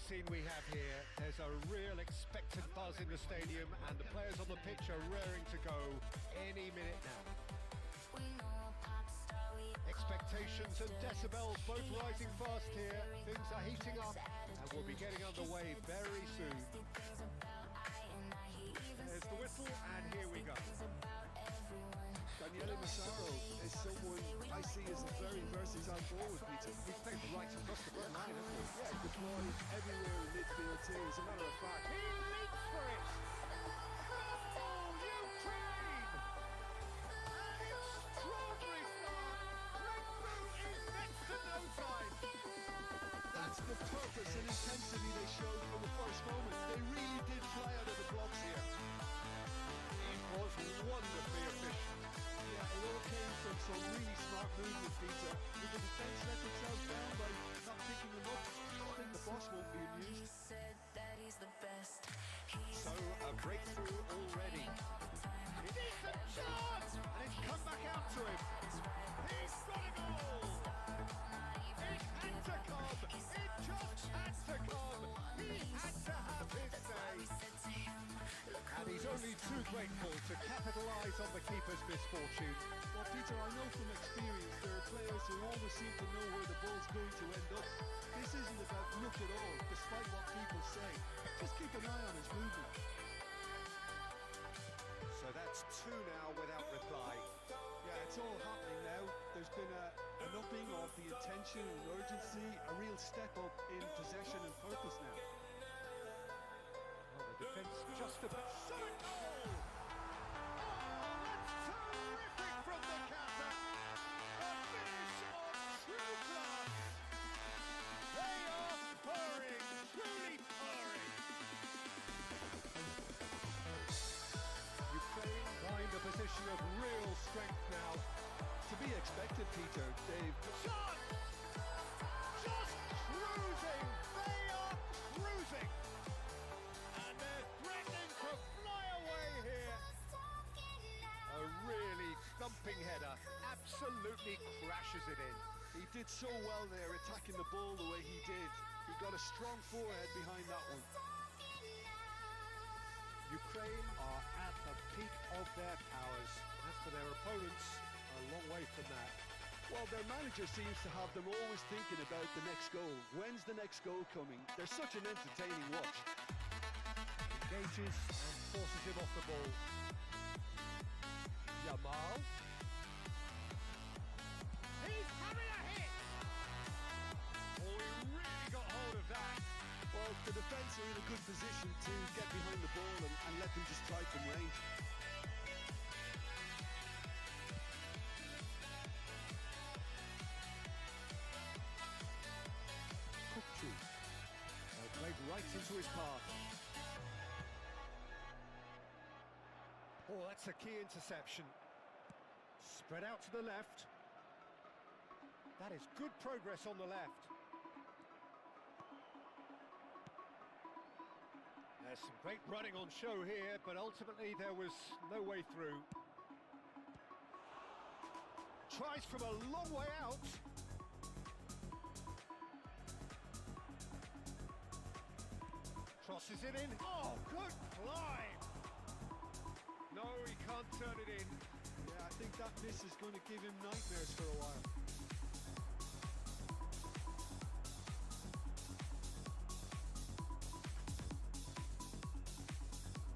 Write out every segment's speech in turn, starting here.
scene we have here. There's a real expectant buzz in the stadium and the players on the pitch are raring to go any minute now. Expectations and decibels both rising fast here. Things are heating up and we'll be getting underway very soon. There's the whistle and here we go. Daniele Massaro is someone I see as a very versatile forward, Peter. He's played right across the front line, hasn't he? Yeah, deployed everywhere in midfield too, as a matter of fact. He leaps for it! Goal, Ukraine! An extraordinary start! Breakthrough in next to no time! That's the purpose and intensity they showed from the first moment. They really did fly out of the blocks here. It was wonderfully efficient. Yeah, it all came from some really smart movement, Peter. If the defence let themselves down by not picking them up, I think the boss won't be amused. So, a breakthrough already. It is a chance! And it's come back out to him. He's got a goal! It had to come! It just had to come! He had to have his say! And he's only too grateful to capitalise on the keeper's misfortune. Well, Peter, I know from experience there are players who always seem to know where the ball's going to end up. This isn't about luck at all, despite what people say. Just keep an eye on his movement. So that's two now without reply. Yeah, it's all happening now. There's been an upping of the intention and urgency, a real step up in possession and purpose now. Well, the defence just about... Shot a goal! Oh, that's terrific from the captain! A finish on true class! They are purring, truly purring! Ukraine find a position of real strength now. To be expected, Peter. They've... Shot! Just cruising! They are cruising! And they're threatening to fly away here. A really thumping header, absolutely crashes it in. He did so well there, attacking the ball the way he did. He got a strong forehead behind that one. Ukraine are at the peak of their powers. As for their opponents, a long way from that. Well, their manager seems to have them always thinking about the next goal. When's the next goal coming? They're such an entertaining watch. Engages and forces him off the ball. Jamal. He's having a hit! Oh, he really got hold of that. Well, the defence are in a good position to get behind the ball and let them just try from range. Played right into his path. Oh, that's a key interception. Spread out to the left. That is good progress on the left. There's some great running on show here, but ultimately there was no way through. Tries from a long way out. Crosses it in. Oh, good climb! No, he can't turn it in. Yeah, I think that miss is going to give him nightmares for a while.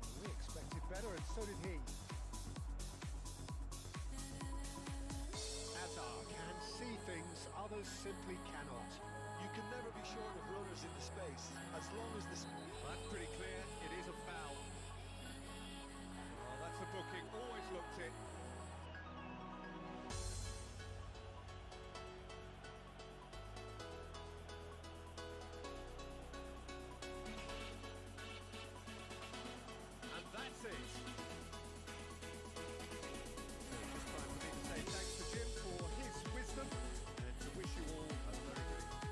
Oh, we expected better, and so did he. Hazard can see things others simply cannot. You can never be short of runners in the space, as long as this... That's pretty clear, it is a foul. Oh, that's a booking, always looked it. And that's it. So it's time for me to say thanks to Jim for his wisdom and to wish you all a very good evening.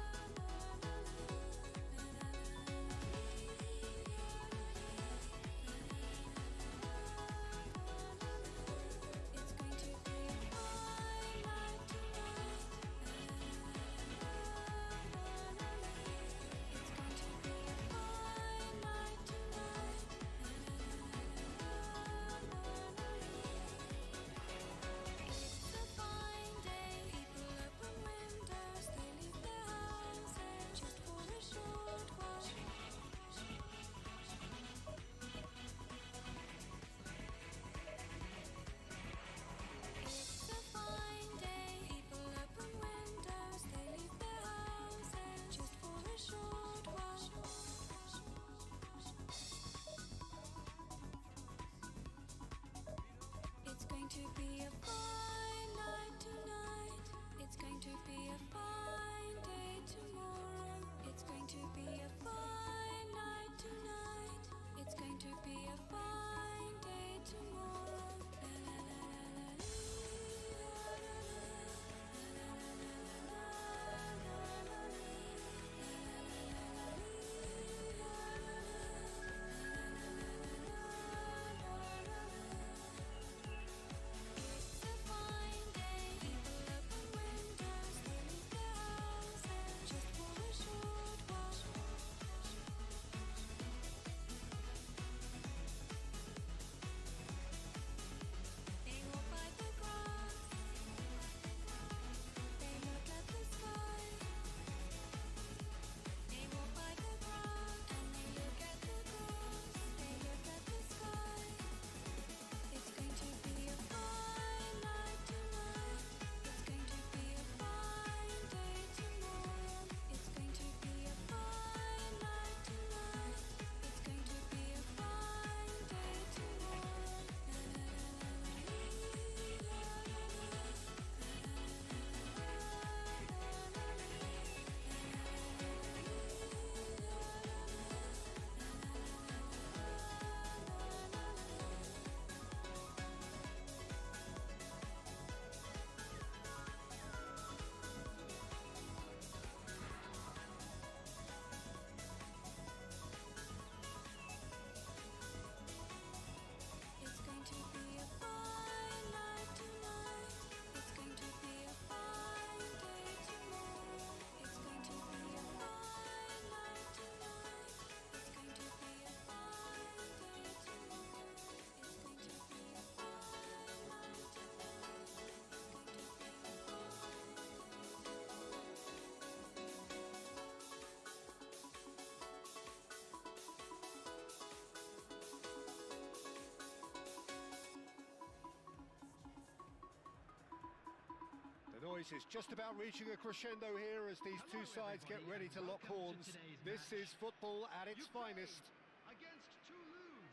boys, it's just about reaching a crescendo here as these two sides get ready to lock horns. This is football at its finest. Against Toulouse.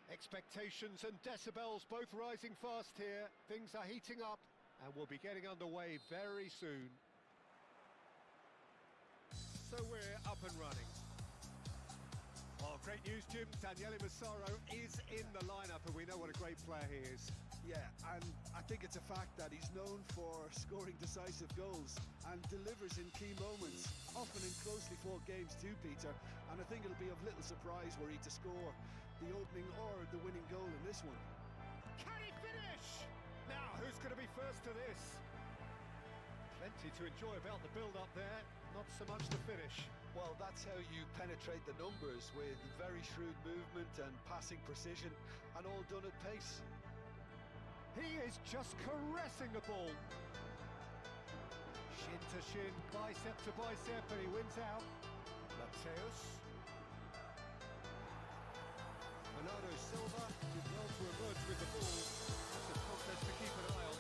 Expectations and decibels both rising fast here. Things are heating up and we'll be getting underway very soon. So we're up and running. Oh, great news, Jim. Daniele Massaro is in the lineup and we know what a great player he is. Yeah, and I think it's a fact that he's known for scoring decisive goals and delivers in key moments, often in closely fought games too, Peter. And I think it'll be of little surprise were he to score the opening or the winning goal in this one. Can he finish? Now, who's going to be first to this? Plenty to enjoy about the build-up there, not so much the finish. Well, that's how you penetrate the numbers, with very shrewd movement and passing precision, and all done at pace. He is just caressing the ball. Shin to shin, bicep to bicep, and he wins out. Mateus. Bernardo Silva did well to emerge with the ball. That's a contest to keep an eye on.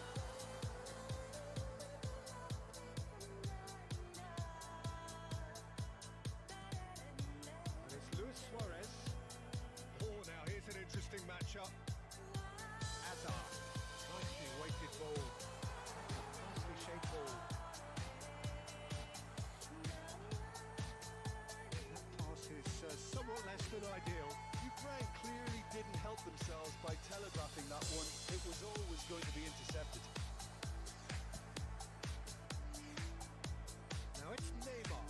And it's Luis Suarez. Oh, now here's an interesting matchup. Hazard. Nicely weighted ball. Nicely shaped ball. That pass is somewhat less than ideal. Ukraine clearly didn't help themselves by telegraphing that one. It was always going to be intercepted. Now it's Neymar.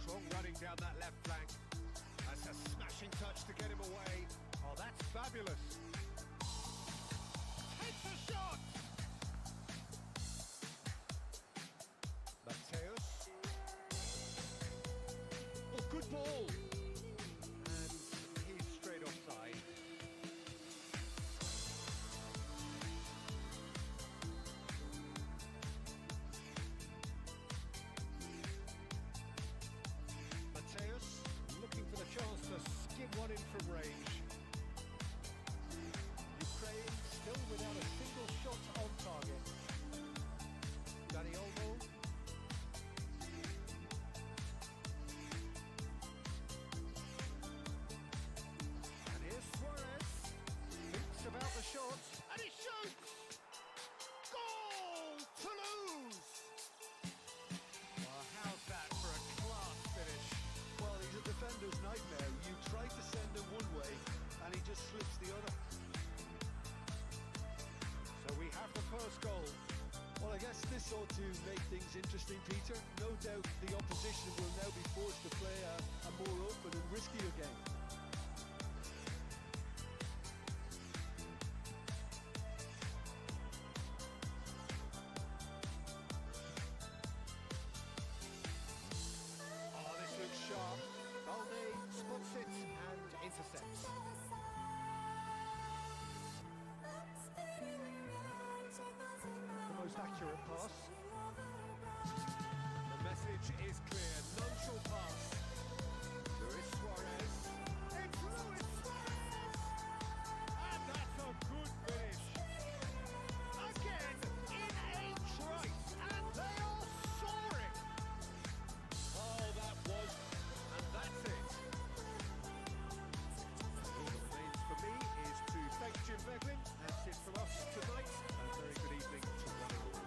Strong running down that left flank. That's a smashing touch to get him away. Oh, that's fabulous. Takes a shot! Mateus. Oh, good ball! And he's straight offside. Mateus looking for the chance to skim one in from range. Ukraine still without a single shot on target. Dani Olmo. And here's Suarez. Thinks about the shot. And he shoots! Goal! Toulouse! Well, how's that for a class finish? Well, he's a defender's nightmare. You try to send him one way, and he just slips the other. So we have the first goal. Well, I guess this ought to make things interesting, Peter. No doubt the opposition will now be forced to play a more open and riskier game. Oh, this looks sharp. Balde spots it and intercepts. The most accurate pass. The message is clear. None shall pass. Luis Suarez. It's Luis Suarez! And that's a good finish. Again, in a trice. And they are soaring. Oh, that was. And that's it. All that remains for me is to thank Jim Beglin. That's it from us tonight. A very good evening to one and all.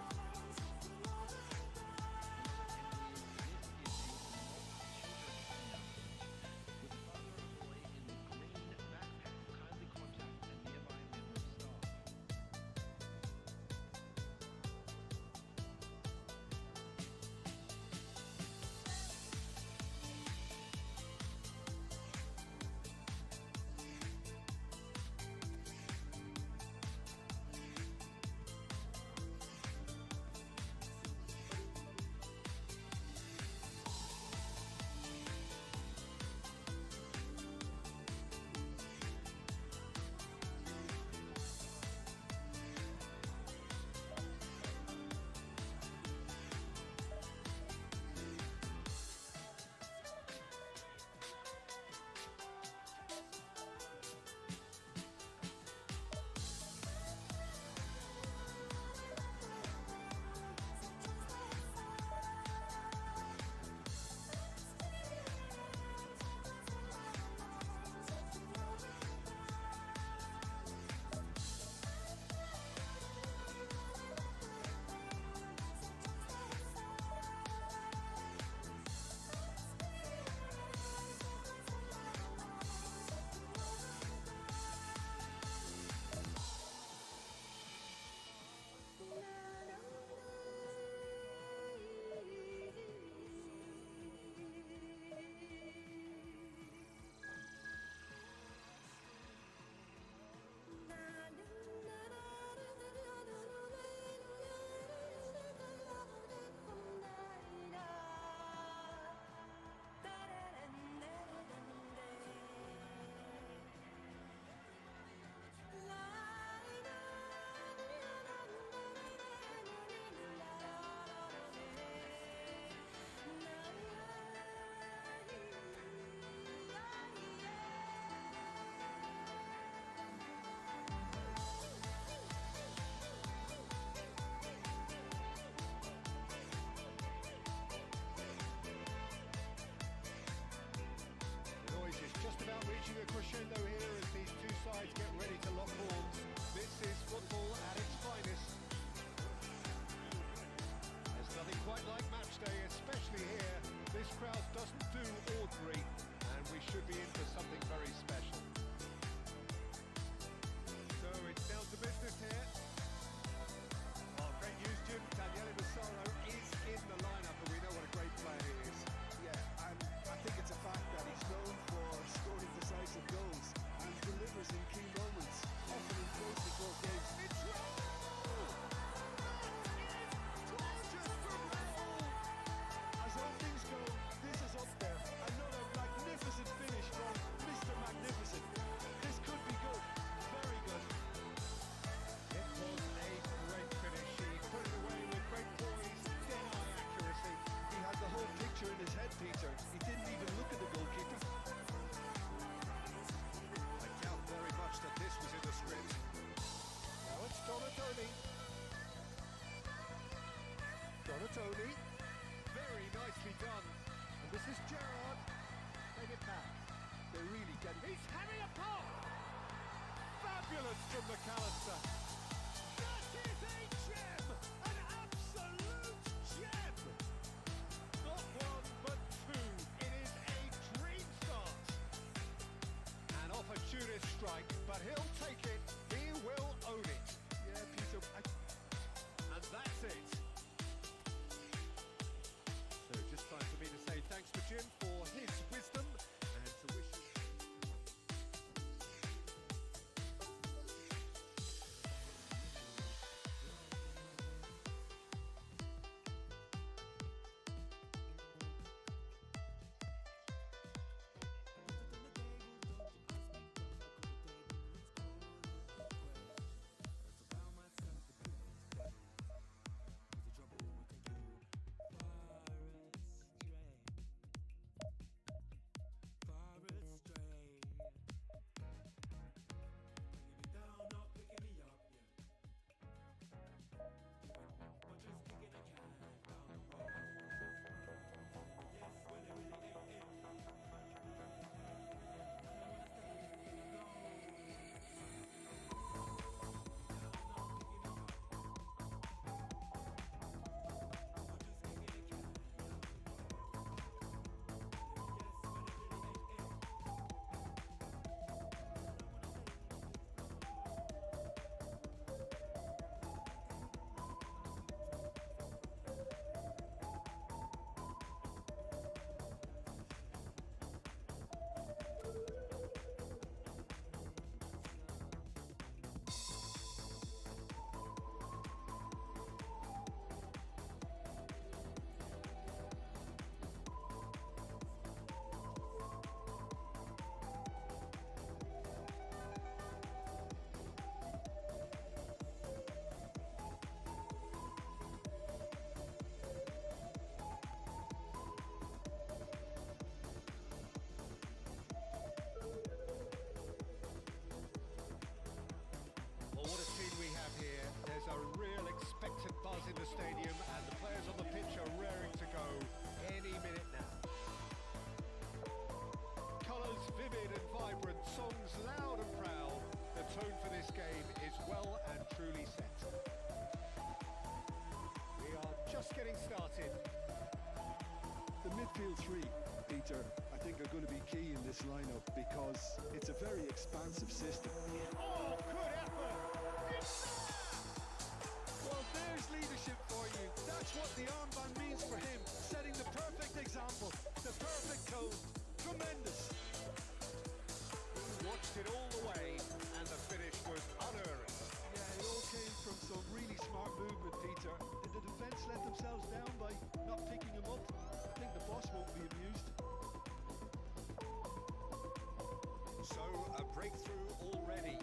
football at its finest. There's nothing quite like match day, especially here. This crowd doesn't do ordinary, and we should be in for something very special. So it's down to business here. Oh, great news, Jim. Daniele Massaro is in the lineup, and we know what a great player he is. Yeah, and I think it's a fact that he's known for scoring decisive goals and delivers in key moments, often in closely fought games. It's Raul! That is gorgeous from Raul! As all things go, this is up there. Another magnificent finish from Mr. Magnificent. This could be good, very good. It was a great finish. He put it away with great poise, dead-eye accuracy. He had the whole picture in his head, Peter. He didn't even look at the goalkeeper. I doubt very much that this was in the script. Now it's Donatoni. Donatoni. Very nicely done. And this is Gerrard. Take it back. They really get it. He's having a pop! Fabulous from McAllister. That is a gem! An absolute gem! Not one, but two. It is a dream start. An opportunist strike, but he'll take it. He will own it. Yeah, Peter, And that's it. So just time for me to say thanks to Jim for his wisdom and to wish you... Well, what a scene we have here. There's a real expectant buzz in the stadium, and the players on the pitch are raring to go any minute now. Colours vivid and vibrant, songs loud and proud. The tone for this game is well and truly set. We are just getting started. the midfield three, Peter, I think are going to be key in this lineup because it's a very expansive system. Oh, good effort! It's Well, there's leadership for you. That's what the armband means for him, setting the perfect example, the perfect tone. Tremendous. watched it all the way, and the finish was unerring. Yeah, it all came from some really smart movement, Peter. Did the defence let themselves down by not picking him up? I think the boss won't be amused. So, a breakthrough already.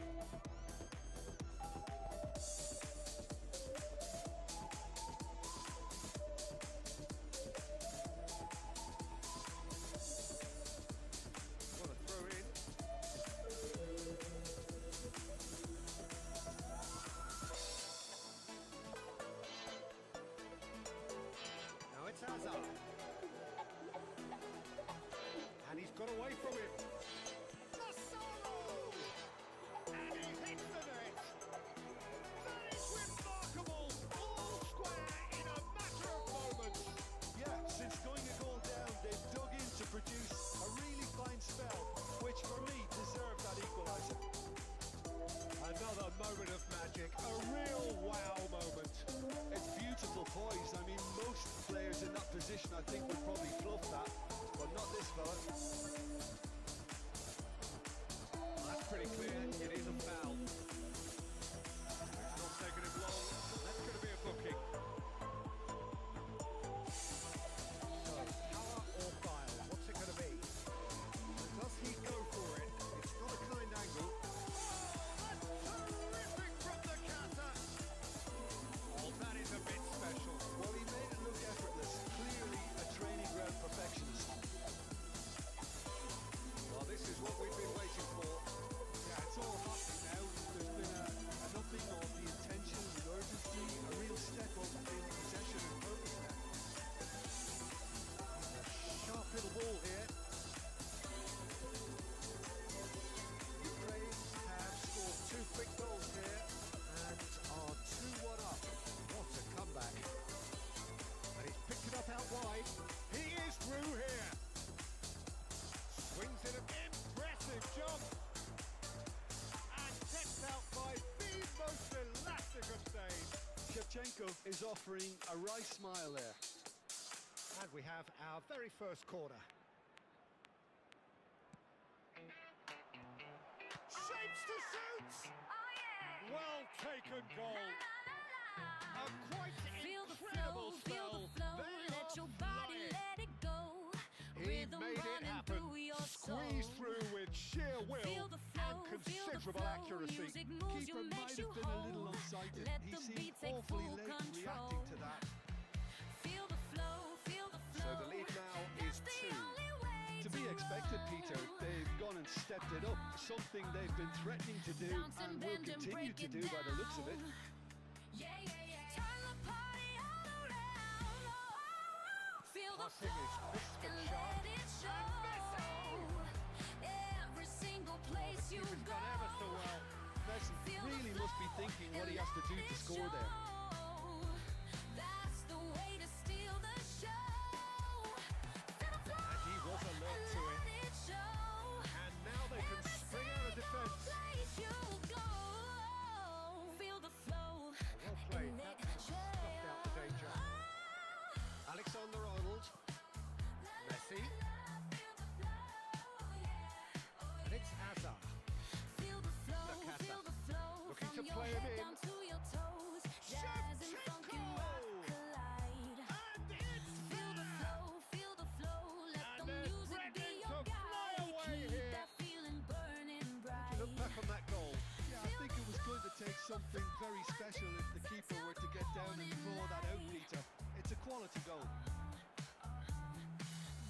What a throw in. is offering a right smile there. And we have our very first corner. Shapes to suit! Well taken goal. A quite incredible spell. They let are your body flying. let it go. He Rhythm made it running happen. through your Squeezed soul. through with sheer will Feel the and flow, feel the considerable flow. accuracy. Music moves you, Keeper might makes you have been a little whole. unsighted. Let He the seemed beat take awfully full late control. reacting to that. Feel the flow, feel the flow. So the lead now is That's the 2. only way To be expected, roll. Peter. They've gone and stepped it up. Something they've been threatening to do Bounce and will bend continue break to it do by the looks of it. down. Yeah, yeah, yeah. Turn the party all around. Oh, feel the Passing is flow crisp and and sharp. let it show. Every single place you Keeper's go. done ever so well. Messi really must be thinking what he has to do to score there. That's the way to steal the show. Feel the flow And he was alert to it. and let it show. And now they can spring out of defence. Place you go. Feel the flow Well played. and let That it show. snuffed out the danger. Alexander-Arnold. Messi. And it's Hazard. Feel the flow, Nakata. feel the flow. Looking From to your play him head in. down to your toes. Jazz and funky rock collide. And it's Feel the flow, feel the flow. Let And the there's music be Brendan your to fly guide. away Keep here. that feeling burning bright. look back on that goal. Yeah, I think it was going to take something very special if the keeper were to get down and draw that out, Peter. It's a quality goal.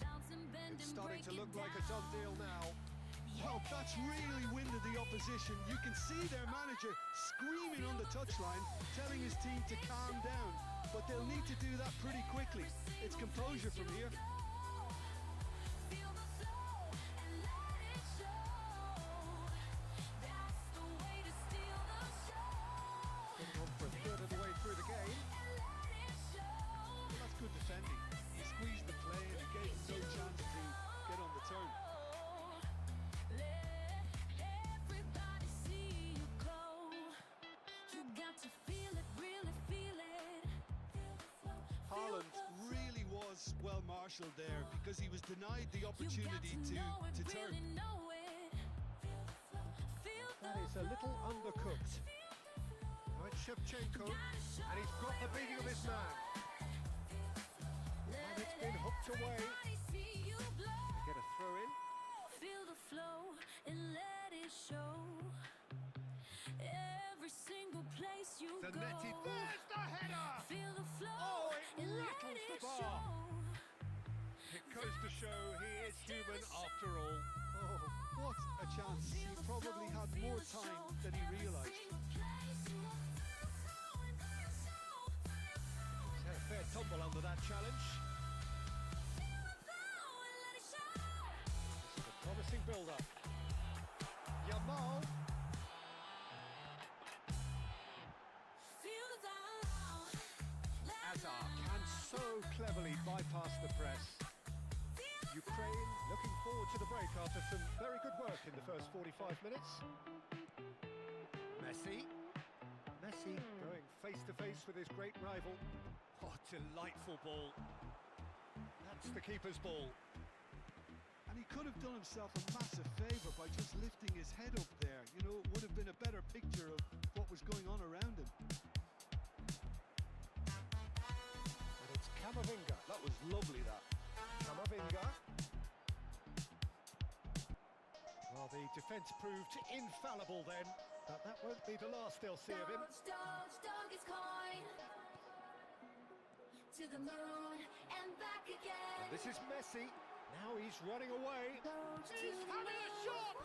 Bounce and bend It's and starting break to it look like a done down. deal now. Well, that's really winded the opposition. You can see their manager screaming on the touchline, telling his team to calm down. But they'll need to do that pretty quickly. It's composure from here. Feel the flow and let it show. That's the way to steal the show. Getting on for a third of the way through the game. And let it show. Well, that's good defending. He squeezed the play and he gave him no chance to get on the turn. Let everybody see you go. You got to feel it, really feel it. Feel the flow, feel Haaland the flow. really was well marshalled there because he was denied the opportunity You got know it, to turn. really know it. Feel the flow, feel That the is a little flow. undercooked. Feel the flow. Now it's Shevchenko. Gotta show And he's got the beating of his man. And it's been hooked away. everybody see you blow. Get a throw in. Feel the flow and let it show. Every single place you go. Zanetti. There's the header. Feel the flow Oh, it and let rattles the it bar. show. It goes to show he is human after all. Oh, what a chance. He probably had more time than he realised. He's had a fair tumble under that challenge. This is a promising build-up. Yamal. Hazard can so cleverly bypass the press. Ukraine looking forward to the break after some very good work in the first 45 minutes. Messi. Messi going face-to-face with his great rival. Oh, delightful ball. That's the keeper's ball. And he could have done himself a massive favour by just lifting his head up there. You know, it would have been a better picture of what was going on around him. And it's Camavinga. That was lovely, that. Camavinga. Well, the defence proved infallible then, but that won't be the last they'll see of him. Dog is coin to the moon and back again. This is Messi. Now he's running away. He's having a shot.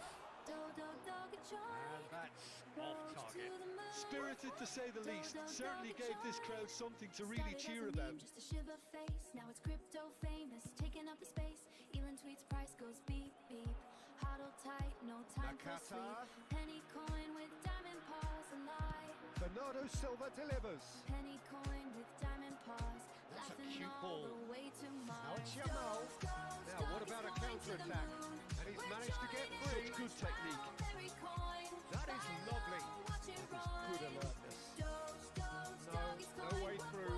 Dog, And that's off target. Spirited to say the least. Certainly gave this crowd something to really cheer about. Just a shiver face, now it's crypto famous, taking up the space. Elon tweets price goes beep beep. Huddle tight, no time for Nakata. sleep. Penny coin with diamond paws alive. Bernardo Silva delivers. Penny coin with diamond paws, That's a laughing cute all ball. the way to Mars. Now it's Yamal. Now what about a counter-attack? And he's managed to get free. Such good technique. That is lovely. That is good alertness. No way through.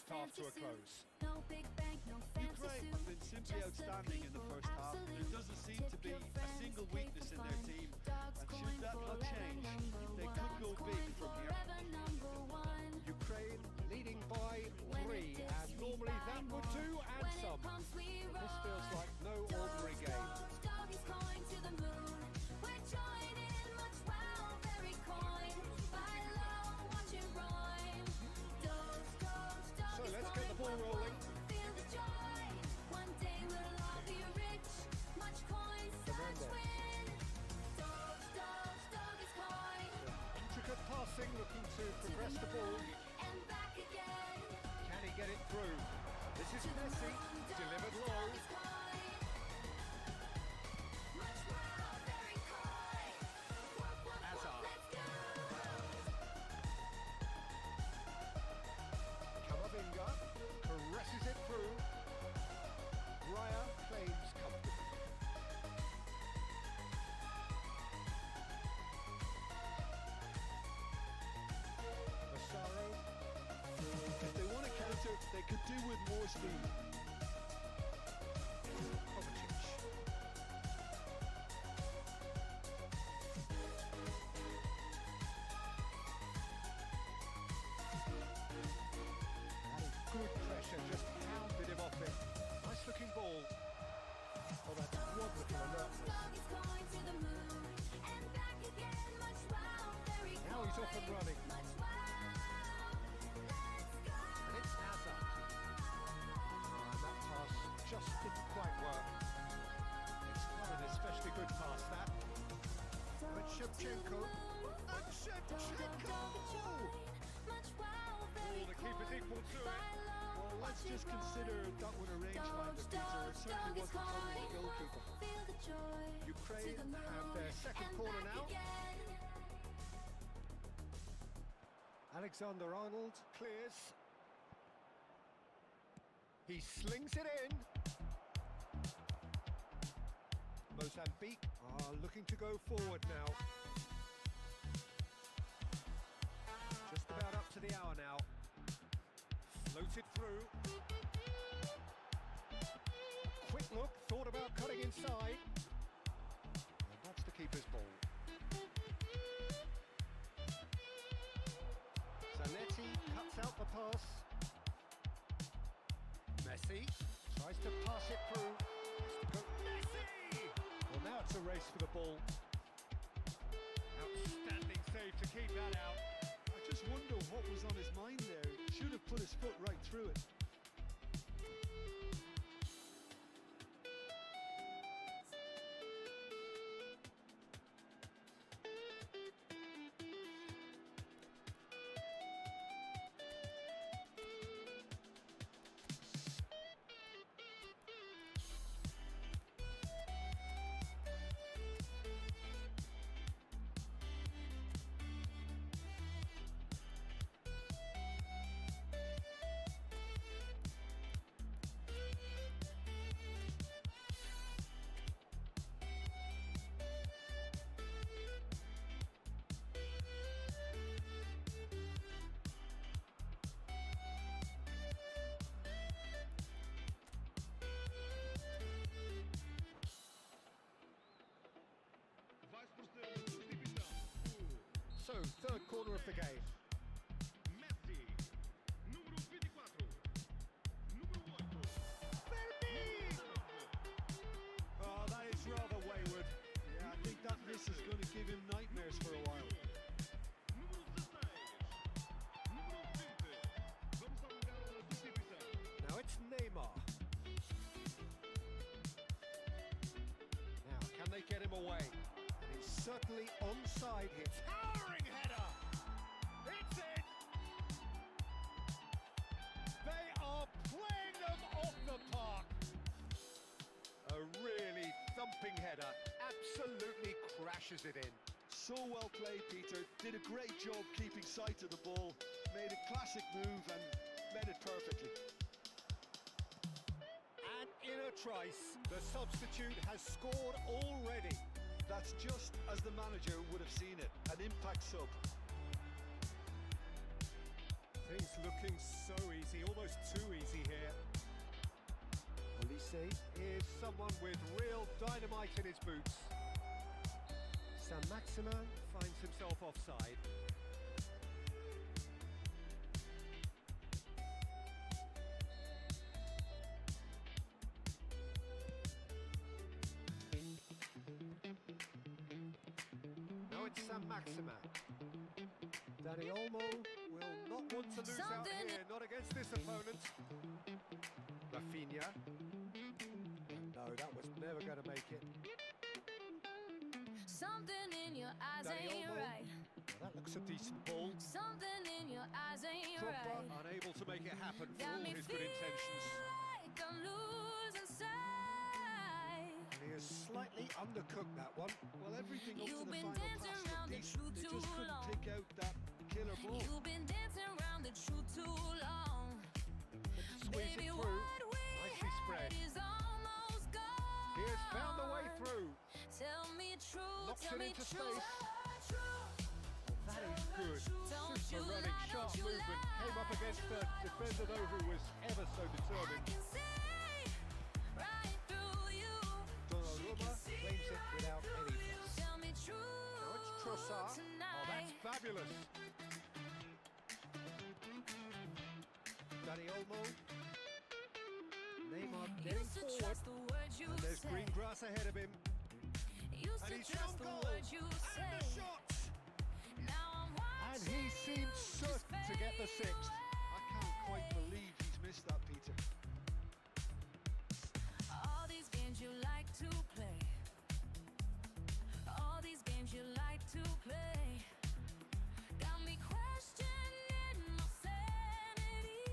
half to a fancy close. suit, no big bank, no fancy Ukraine suit. have been simply Just a outstanding in the people, first half. absolute. There doesn't seem to Tip be your a friends, single pay weakness for in their fun. team. Dogs And coin should that not forever change, number they one. could go Dogs big coin from here. forever number one. Ukraine leading by When 3, it dips, and we normally buy that would more. do, and When some. it pumps, we But this feels roar. like no ordinary game. Doggies coin to the moon. We're joining much wow, very coin. Buy low, watch it rhyme. Dogs, So doggies let's get the ball coin for rolling. fun. Feel the joy. One day we'll all be rich. Much coin, such Fernandez. win. Doggies coin. Intricate passing, looking to progress the ball. And back again. Can he get it through? This is Messi, delivered low. Doggies coin. Much wow, very coin. Hazard. Let's go. Camavinga caresses it through. Raya claims comfortably. Massaro, If they want to counter, they could do with more speed. Kovacic. That is good pressure, just pounded him off it. Nice looking ball. Oh, that's wonderful alertness. Doggies coin to the moon and back again. Much wow, very Now he's off and coin. running. Much wow. Let's go. And it's Hazard. That pass just didn't quite work. It's not an especially good pass, that. But Shevchenko. And Shevchenko! Much wow, Oh, very the keeper's equal to it. Well, let's just consider that one a rangefinder, Peter. It certainly wasn't from the goalkeeper. Feel the joy. Ukraine To the have their moon second and corner back now. again. Alexander-Arnold clears. He slings it in. Mozambique are looking to go forward now. Just about up to the hour now. Floated through. Quick look, thought about cutting inside. And that's the keeper's ball. Zanetti cuts out the pass. Messi tries to pass it through. Go Messi! Well, now it's a race for the ball. Outstanding save to keep that out. I just wonder what was on his mind there. Should have put his foot right through it. So, third corner of the game. Messi, número 24, número 8. Oh, that is rather wayward. Yeah, I think that miss is going to give him nightmares for a while. Número 16, número 20. Vamos ao lugar da substituição. Now it's Neymar. Now, can they get him away? And it's certainly onside here. Towering header! It's in! They are playing them off the park. A really thumping header. Absolutely crashes it in. So well played, Peter. Did a great job keeping sight of the ball. Made a classic move and met it perfectly. And in a trice, the substitute has scored already. That's just as the manager would have seen it. An impact sub. Things looking so easy, almost too easy here. Olise is someone with real dynamite in his boots. Saint-Maximin finds himself offside. Now it's Saint-Maximin. Dani Olmo will not want to lose out here, not against this opponent. Rafinha. No, that was never going to make it. Something in your eyes Dani ain't Olmo. right. Well, that looks a decent ball. Something in your eyes ain't Drogba right. unable to make it happen for Got all me his good intentions. like I'm losing sight. And he has slightly undercooked that one. Well, everything up to You've the been final dancing pass around looked the decent. truth They too just couldn't long. pick out that killer ball. You've been dancing around the truth too long. Squeeze Baby, it what through. we Nicely spread. had is almost gone. He has found a way through. Tell me true, Knocks tell it me into true. space. That is good. Don't you Super running, lie, sharp don't you movement. lie. Came up against a defender though who was ever so I determined. can see right through you. Donnarumma claims it without any fuss. Tell me true Now it's Trossard. tonight. Oh, that's fabulous. Dani Olmo. Neymar getting Used to forward. trust the words you And there's say. green grass ahead of him. Used And to he's trust on the goal. words you say. And a shot. Now I'm And watching he seemed certain to get the sixth. I can't quite believe he's missed that, Peter. all these games you like to play. All these games you like to play. Got me questioning my sanity.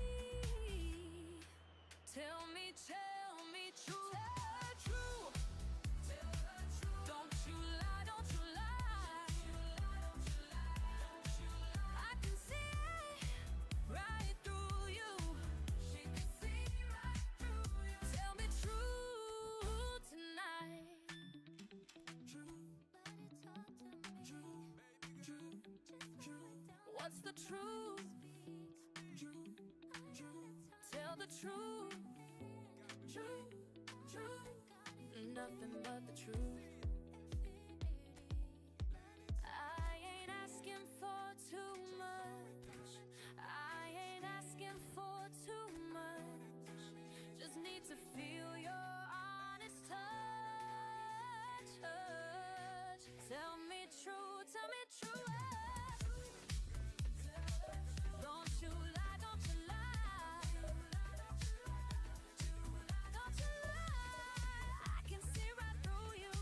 Tell me true. Don't you lie, don't you lie. I can see right through you. She can see right through you. Tell me true tonight. What's the truth? Tell the truth. Nothing but the truth. I ain't asking for too much. I ain't asking for too much. Just need to feel your honest touch. Tell me true, tell me true. Don't you lie, don't you lie. Don't you lie. I can see right through you.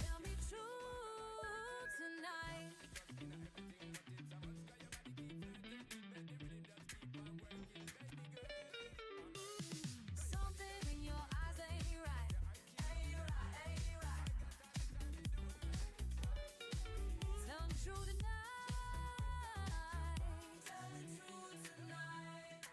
Tell me true tonight. Something in your eyes ain't right. Tell me true tonight. Tell me true tonight.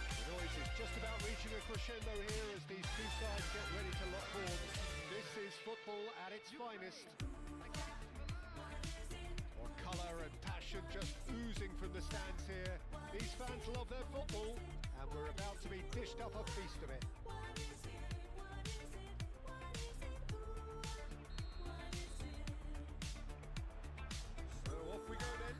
The noise is just about reaching a crescendo here as these two sides get ready to lock horns. This is football at its finest. More colour and passion. passion just oozing from the stands here. These fans love their football, and we're about to be dished up a feast of it. So off we go then.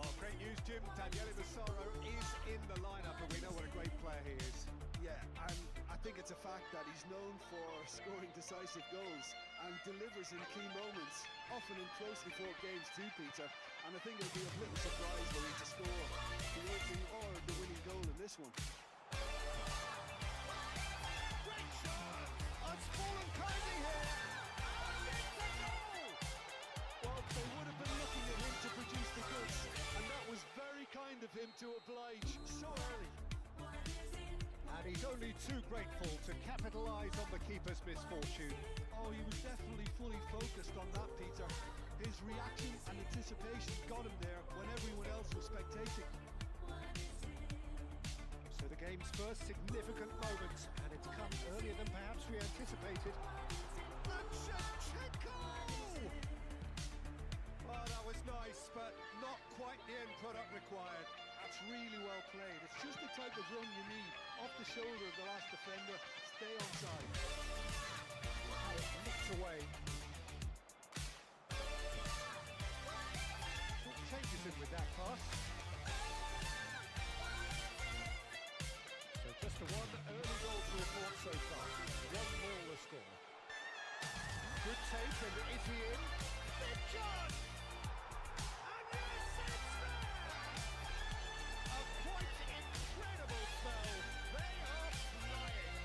Oh, great news, Jim. Daniele Massaro is in the lineup, and we know what a great player he is. Yeah, and I think it's a fact that he's known for scoring decisive goals and delivers in key moments, often in closely fought games too, Peter. And I think it'll be a little surprise were he to score the opening or the winning goal in this one. Great shot! It's fallen crazy here! And it's a goal! Well, they would have been looking at him to produce the goods, and that was very kind of him to oblige so early. And he's only too grateful to capitalise on the keeper's misfortune. Oh, he was definitely fully focused on that, Peter. His reaction and anticipation got him there when everyone else was spectating. So the game's first significant moment, and it's come earlier than perhaps we anticipated. And Shevchenko! Oh, that was nice, but not quite the end product required. That's really well played. It's just the type of run you need. Off the shoulder of the last defender, stay onside. How it nicked away. What changes him with that pass? So just the one early goal to report so far. 1-0 the score. Good take, and is he in? Big chance! And yes, it's there! A quite incredible spell. They are flying.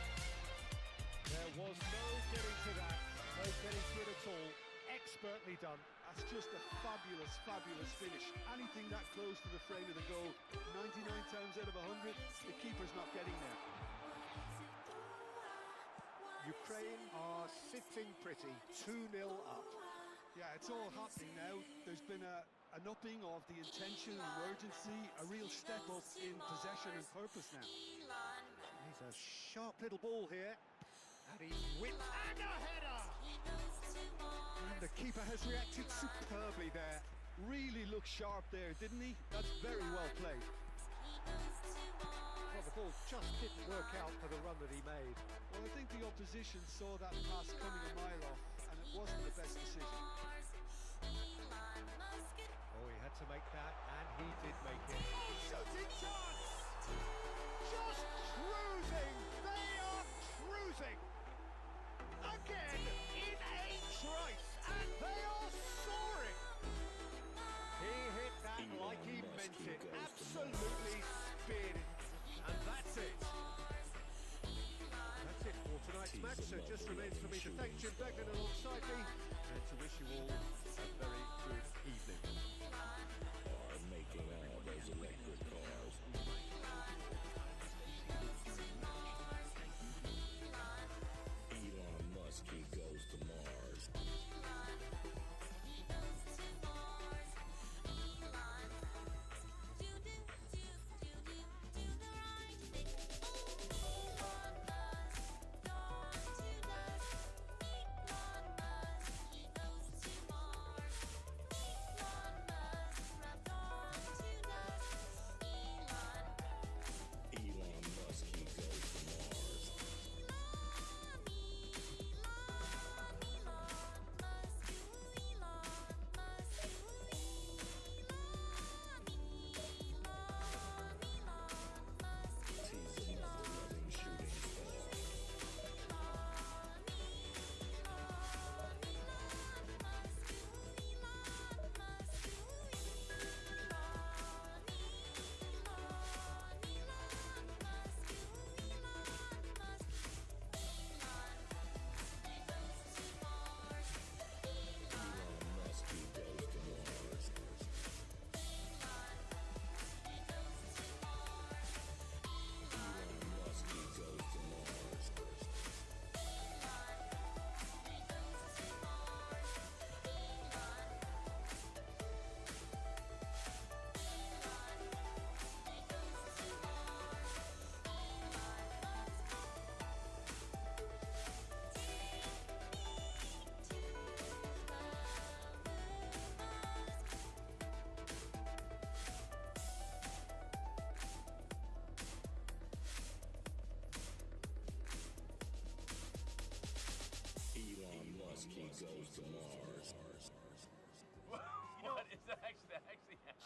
There was no getting to that, no getting to it at all. Expertly done. That's just a fabulous, fabulous finish. Anything that close to the frame of the goal, 99 times out of 100, the keeper's not getting there. Ukraine are sitting pretty, 2-0 up. Yeah, it's all happening now. There's been an upping of the intention and urgency, a real step up in possession and purpose now. He's a sharp little ball here, and he's whipped and a header! And the keeper has reacted superbly there. Really looked sharp there, didn't he? That's very well played. Well, the ball just didn't work out for the run that he made. Well, I think the opposition saw that pass coming a mile off, and it wasn't the best decision. Oh, he had to make that, and he did make it. Oh, shooting chance! Just cruising! They are cruising! Again, in a trice, and they are soaring! He hit that like he meant it, absolutely speared it. And that's it. That's it for tonight's match, so it just remains for me to thank Jim Begnan alongside me, and to wish you all a very good evening. Are making all those electric cars. Elon Musk, he goes to Mars.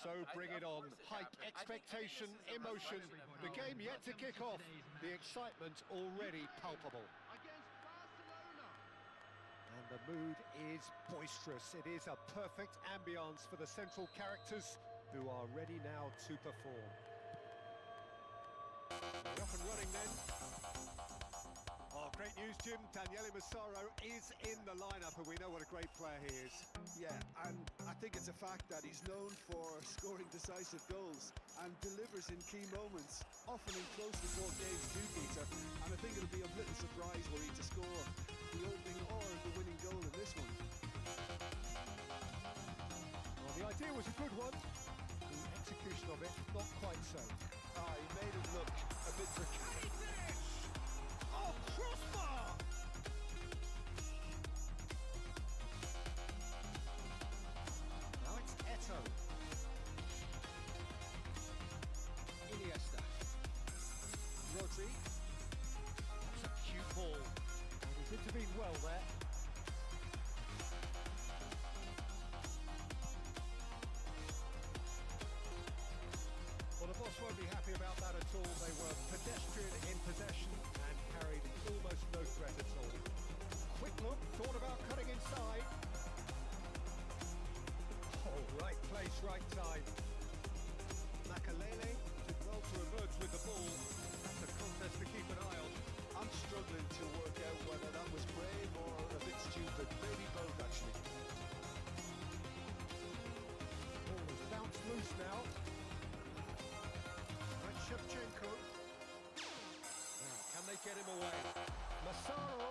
So bring it on. Hike expectation, emotion. The game yet to kick off. The excitement already palpable. And the mood is boisterous. It is a perfect ambience for the central characters who are ready now to perform. We're up and running then. Oh, great news, Jim. Daniele Massaro is in the lineup, and we know what a great player he is. Yeah, and I think it's a fact that he's known for scoring decisive goals and delivers in key moments, often in closely fought games too, Peter. And I think it'll be of little surprise were he to score the opening or the winning goal in this one. Well, the idea was a good one. The execution of it, not quite so. He made it look a bit precarious. Oh, crossbar! Now it's Eto. Iniesta. Rodri. That's a cute ball. And he's intervened well there. Well, the boss won't be happy about that at all. They were pedestrian in possession and carried almost no threat at all. Quick look, thought about cutting inside. Oh, right place, right time. Makalele did well to emerge with the ball. That's a contest to keep an eye on. I'm struggling to work out whether that was brave or a bit stupid. Maybe both, actually. Ball has bounced loose now. Shevchenko. Now, can they get him away? Massaro.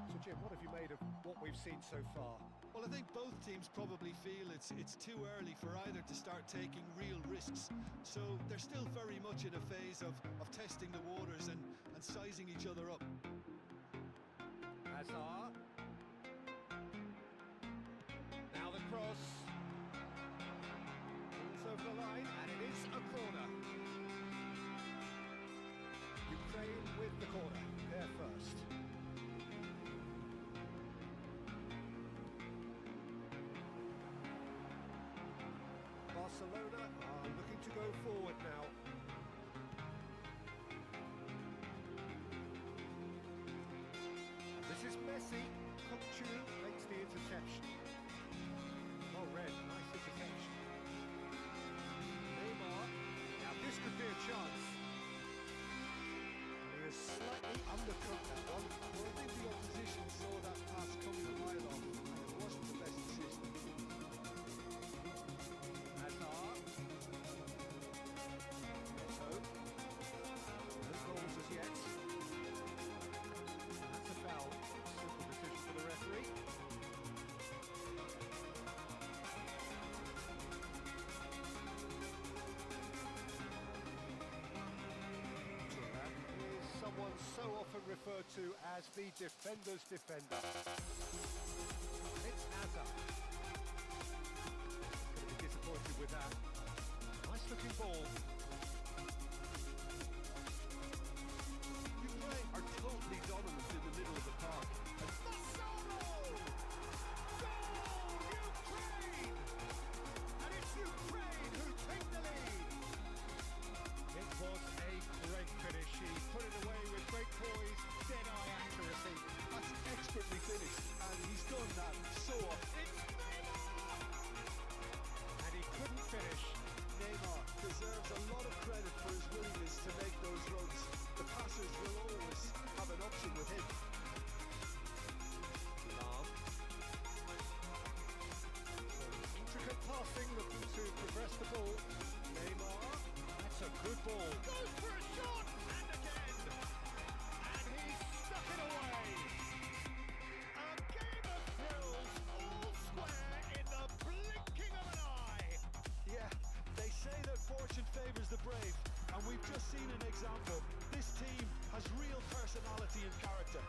So, Jim, what have you made of what we've seen so far? Well, I think both teams probably feel it's too early for either to start taking real risks. So they're still very much in a phase of testing the waters and sizing each other up. Hazard. Now the cross. Over the line, and it is a corner. Ukraine with the corner, there first. Barcelona are looking to go forward now. This is Messi. Kachаю makes the interception. Oh, red, nice interception. Now this could be a chance. He is slightly undercooked that one. Well, I think the opposition saw that pass coming a mile off, and it wasn't the best decision. Hazard. Neto. No goals as yet. That's a foul. Simple decision for the referee. Someone so often referred to as the defender's defender. It's Hazard. Gonna be disappointed with that. Nice looking ball. Ukraine are totally dominant in the middle of the park. And Goal! Ukraine! And it's Ukraine who take the lead. It was a great finish. He put it away with great poise, dead-eye accuracy. that's expertly finished, and he's done that so often. It's Neymar! And he couldn't finish. Neymar deserves a lot of credit for his willingness to make those runs. The passers will always have an option with him. Lam. Intricate passing, looking to progress the ball. Neymar. That's a good ball. Goes for a shot! And again! And he's stuck it away! A game of thrills, all square in the blinking of an eye! Yeah, they say that fortune favours the brave, and we've just seen an example. This team has real personality and character.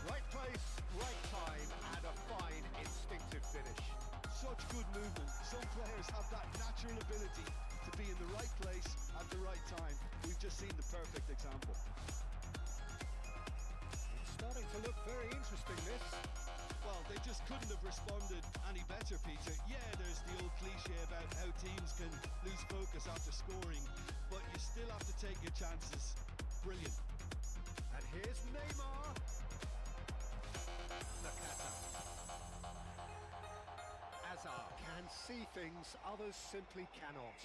Right place, right time, and a fine instinctive finish. Such good movement. Some players have that natural ability to be in the right place at the right time. We've just seen the perfect example. It's starting to look very interesting, this. Well, they just couldn't have responded any better, Peter. Yeah, there's the old cliche about how teams can lose focus after scoring, but you still have to take your chances. Brilliant. And here's Neymar. Nakata. Hazard can see things others simply cannot.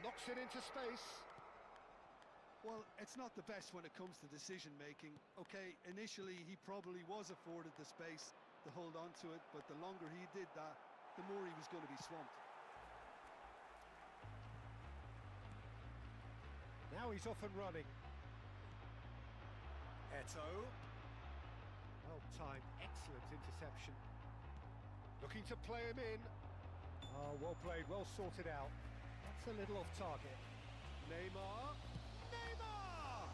Knocks it into space. Well, it's not the best when it comes to decision making. Okay, initially he probably was afforded the space to hold on to it, but the longer he did that, the more he was going to be swamped. Now he's off and running. Eto. Well timed, excellent interception. Looking to play him in. Oh, well played, well sorted out. That's a little off target. Neymar. Neymar!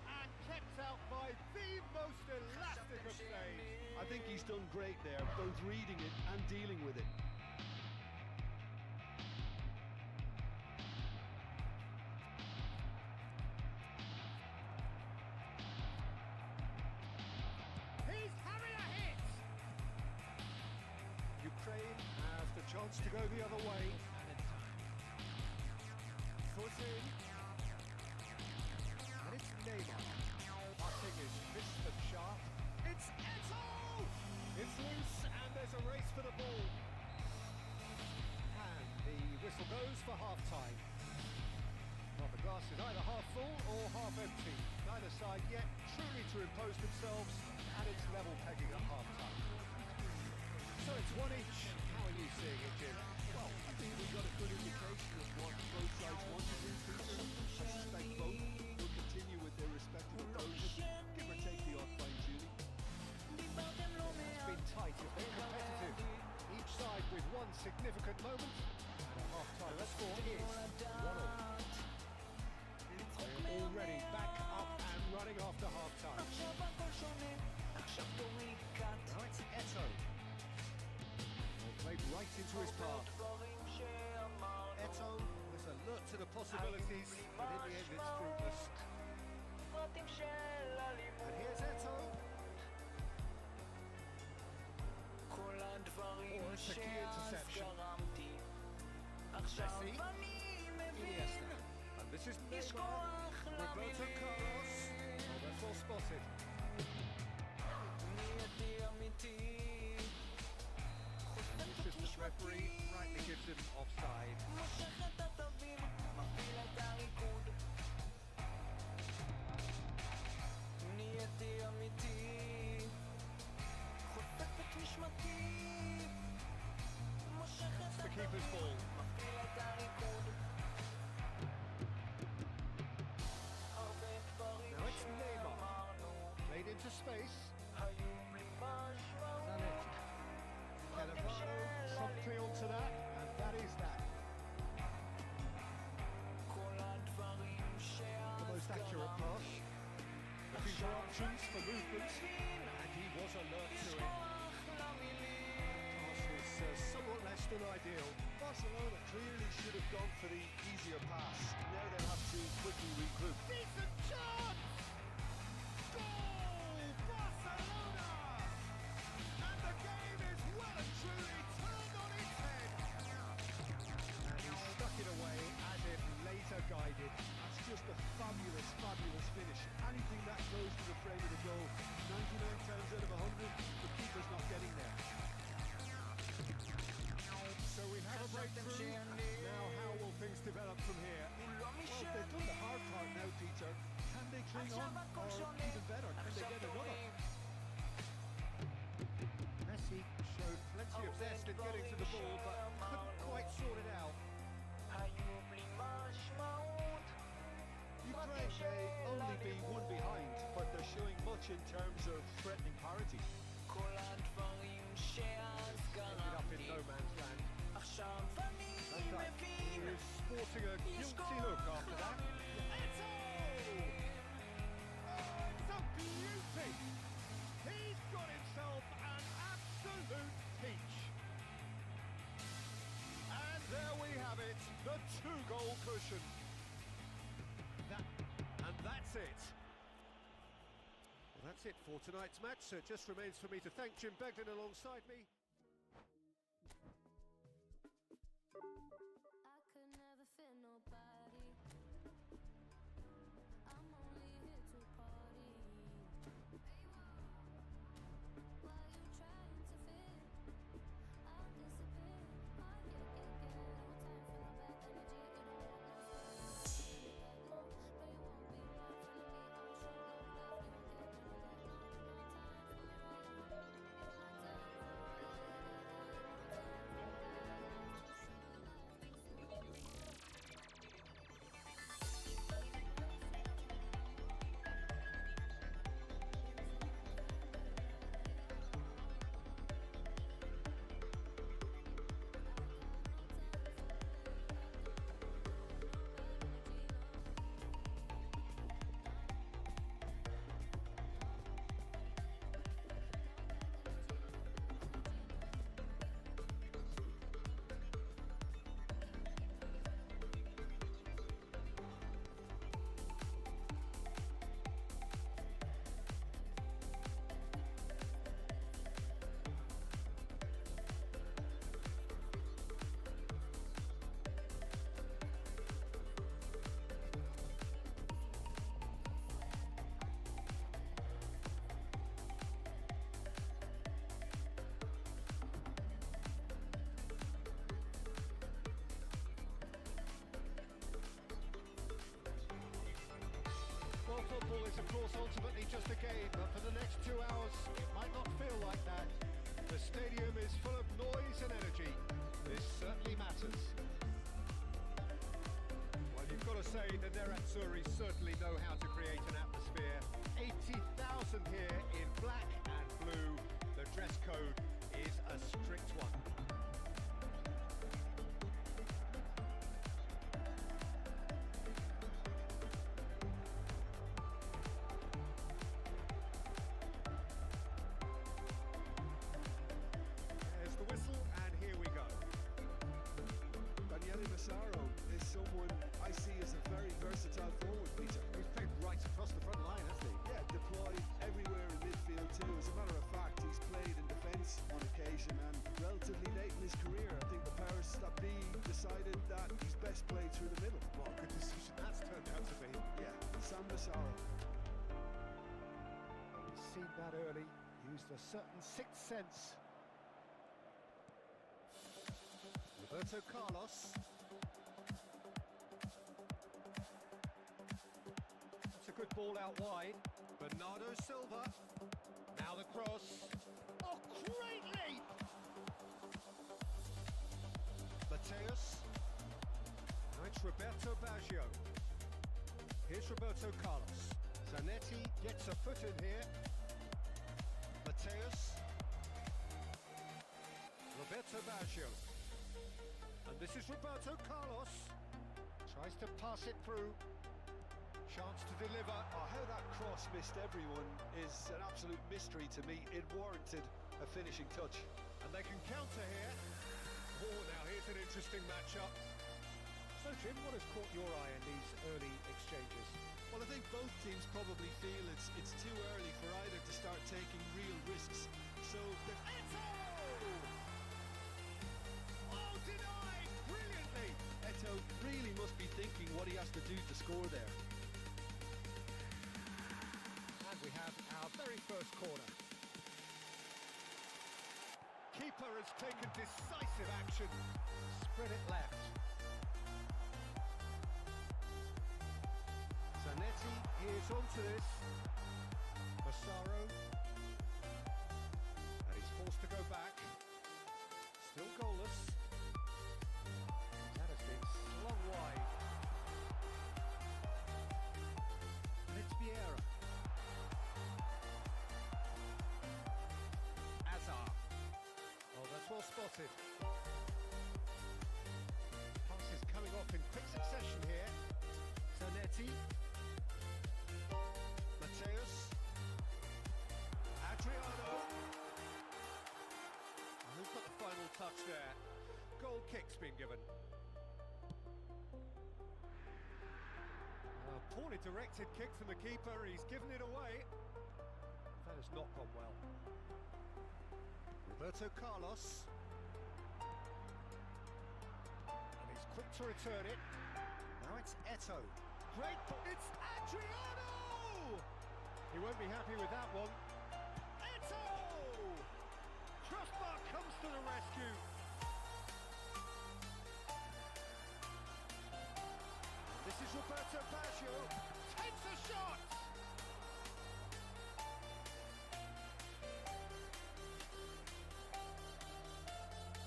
And kept out by the most elastic of saves. I think he's done great there, both reading it and dealing with it. He's having a hit! Ukraine has the chance to go the other way. Put in. And it's Neymar. Passing is crisp and sharp. It's Eto! It's loose and there's a race for the ball. And the whistle goes for half-time. Well, the glass is either half full or half empty. Neither side yet truly to impose themselves, and it's level pegging at half-time. So it's one each. How are you seeing it, Jim? Well, I think we've got a good indication of what both sides want to do, Peter. I suspect both will continue with their respective approaches, give or take the odd fine-tuning. It's been tight, it's been competitive. Each side with one significant moment. And a half-time score is 1-1. We're already back up and running after half-time. Now it's Eto. Well, played right into his path. Eto was alert to the possibilities, but in the end it's fruitless. And here's Eto. Oh, it's a key interception. Messi. Iniesta. And this is Neymar. Roberto Carlos. Oh, that's well spotted. The assistant referee rightly gives him offside. It's the keeper's ball. Now it's Neymar. Played into space. Cannavaro promptly onto that, and that is that. The most accurate pass. Looking for options for movement, and he was alert to it. Pass was somewhat less than ideal. Barcelona clearly should have gone for the easier pass. Now they'll have to quickly regroup. Decent chance! Goal! Barcelona! And the game is well and truly turned on its head. And he stuck it away as if laser guided. That's just a fabulous, fabulous finish. Anything that close to the frame of the goal, 99 times out of 100, the keeper's not getting there. So we have a breakthrough. Now how will things develop from here? Well, they've done the hard part now, Peter. Can they cling on? Or even better, can they get another? Messi showed plenty of zest in getting to the ball, but couldn't quite sort it out. Ukraine may only be one behind, but they're showing much in terms of threatening parity. Ended up in no man's land. And that is sporting a guilty look after that. Eto! Oh, it's a beauty! He's got himself an absolute peach. And there we have it, the two-goal cushion. And that's it. That's it for tonight's match, so it just remains for me to thank Jim Begden alongside me. I could never fit nobody. I'm only here to party. While you trying to fit, I'll disappear. No time for no bad energy. You don't want no space. No, you won't be my friend of me. I'll show no love. You won't get none of that. No time for it. No time for Well, football is of course ultimately just a game, but for the next 2 hours it might not feel like that. The stadium is full of noise and energy. This certainly matters. Well, you've got to say the Nerazzurri certainly know how to create an atmosphere. 80,000 here in black and blue. The dress code is a strict one. Is someone I see as a very versatile forward, Peter. He's played right across the front line, hasn't he? Yeah, deployed everywhere in midfield too. As a matter of fact, he's played in defence on occasion, and relatively late in his career, I think the powers that be decided that he's best played through the middle. What a good decision that's turned out to be. Yeah, Sam Massaro. He's seen that early, used a certain sixth sense. Roberto Carlos. That's a good ball out wide. Bernardo Silva. Now the cross. Oh, great leap! Mateus. Now it's Roberto Baggio. Here's Roberto Carlos. Zanetti gets a foot in here. Mateus. Roberto Baggio. And this is Roberto Carlos. Tries to pass it through. Chance to deliver. Oh, how that cross missed everyone is an absolute mystery to me. It warranted a finishing touch. And they can counter here. Oh, now here's an interesting matchup. So, Jim, what has caught your eye in these early exchanges? Well, I think both teams probably feel it's too early for either to start taking real risks. So, Oh, denied! Brilliantly! Eto really must be thinking what he has to do to score there. And we have our very first corner. Keeper has taken decisive action. Spread it left. Zanetti is onto this. Massaro. And he's forced to go back. Still goalless. That has been slung wide. And it's Payeer. Azar. Oh, that's well spotted. Passes coming off in quick succession here. Zanetti. Mateus. Adriano. And who's got the final touch there? Goal kick's been given. A poorly directed kick from the keeper. He's given it away. That has not gone well. Roberto Carlos. And he's quick to return it. Now it's Eto'o. Great ball. It's Adriano! He won't be happy with that one. Eto'o! Crossbar comes to the rescue. This is Roberto Baggio. Takes a shot!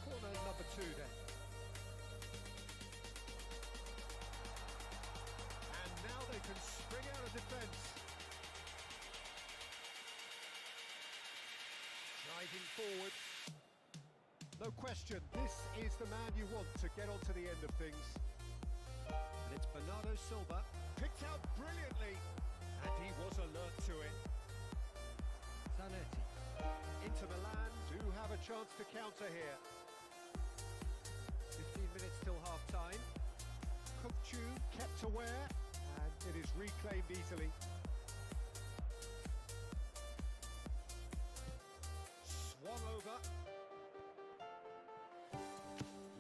Corner number 2 then. And now they can spring out of defence. Driving forward. No question, this is the man you want to get onto the end of things. And it's Bernardo Silva, picked out brilliantly, and he was alert to it. Zanetti. Inter Milan do have a chance to counter here. 15 minutes till half-time. Kachаю kept aware, and it is reclaimed easily. Swung over.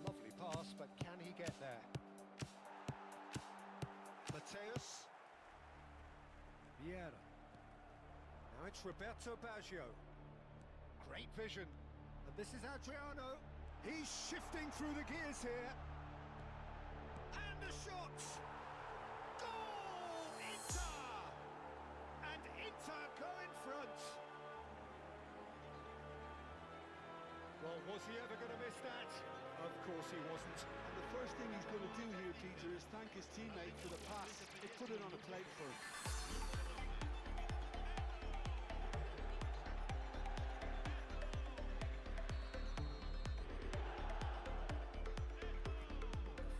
Lovely pass, but can he get there? Mateus. Vieira. Now it's Roberto Baggio. Great vision. And this is Adriano. He's shifting through the gears here. And the shot! Goal! Inter! And Inter go in front. Well, was he ever going to miss that? Of course he wasn't. And the first thing he's going to do here, Peter, is thank his teammate for the pass. It put it on a plate for him.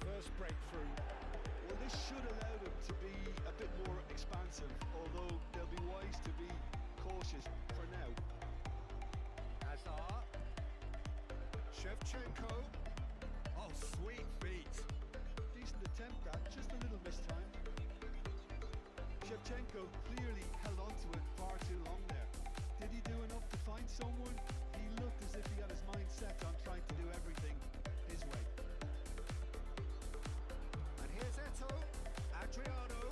First breakthrough. Well, this should allow them to be a bit more expansive, although they'll be wise to be cautious for now. Hazard. Shevchenko. Oh, sweet feet. Decent attempt that, just a little mistime. Shevchenko clearly held on to it far too long there. Did he do enough to find someone? He looked as if he had his mind set on trying to do everything his way. And here's Eto'o. Adriano.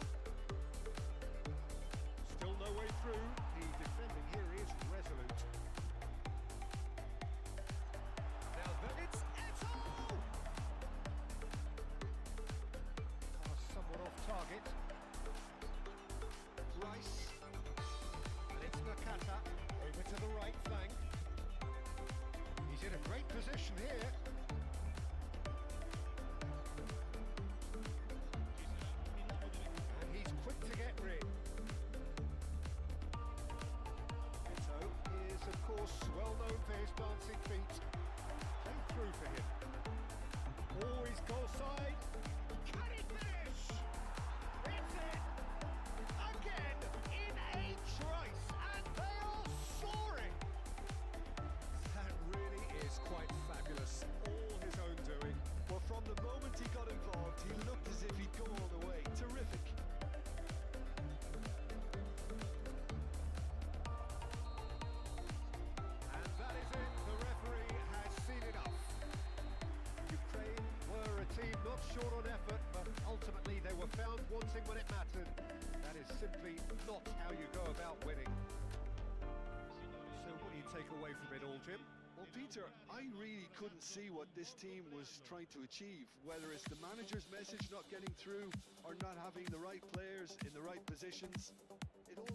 Still no way through. The defending here is resolute. Now then it's Eto'o! Somewhat off target. Rice. And it's Nakata. Over to the right flank. He's in a great position here. And he's quick to get rid. Eto'o is, of course, well known for his dancing feet. Played through for him. Always goal side. Can he finish? It's it! Again in a trice, and they are soaring! That really is quite fabulous. All his own doing. Well, from the moment he got involved, he looked as if he'd go all the way. Terrific. And that is it. The referee has seen enough. Ukraine were a team not short on effort, but ultimately they were found wanting when it mattered. That is simply not how you go about winning. So what do you take away from it all, Jim? Well, Peter, I really couldn't see what this team was trying to achieve, whether it's the manager's message not getting through or not having the right players in the right positions. It all...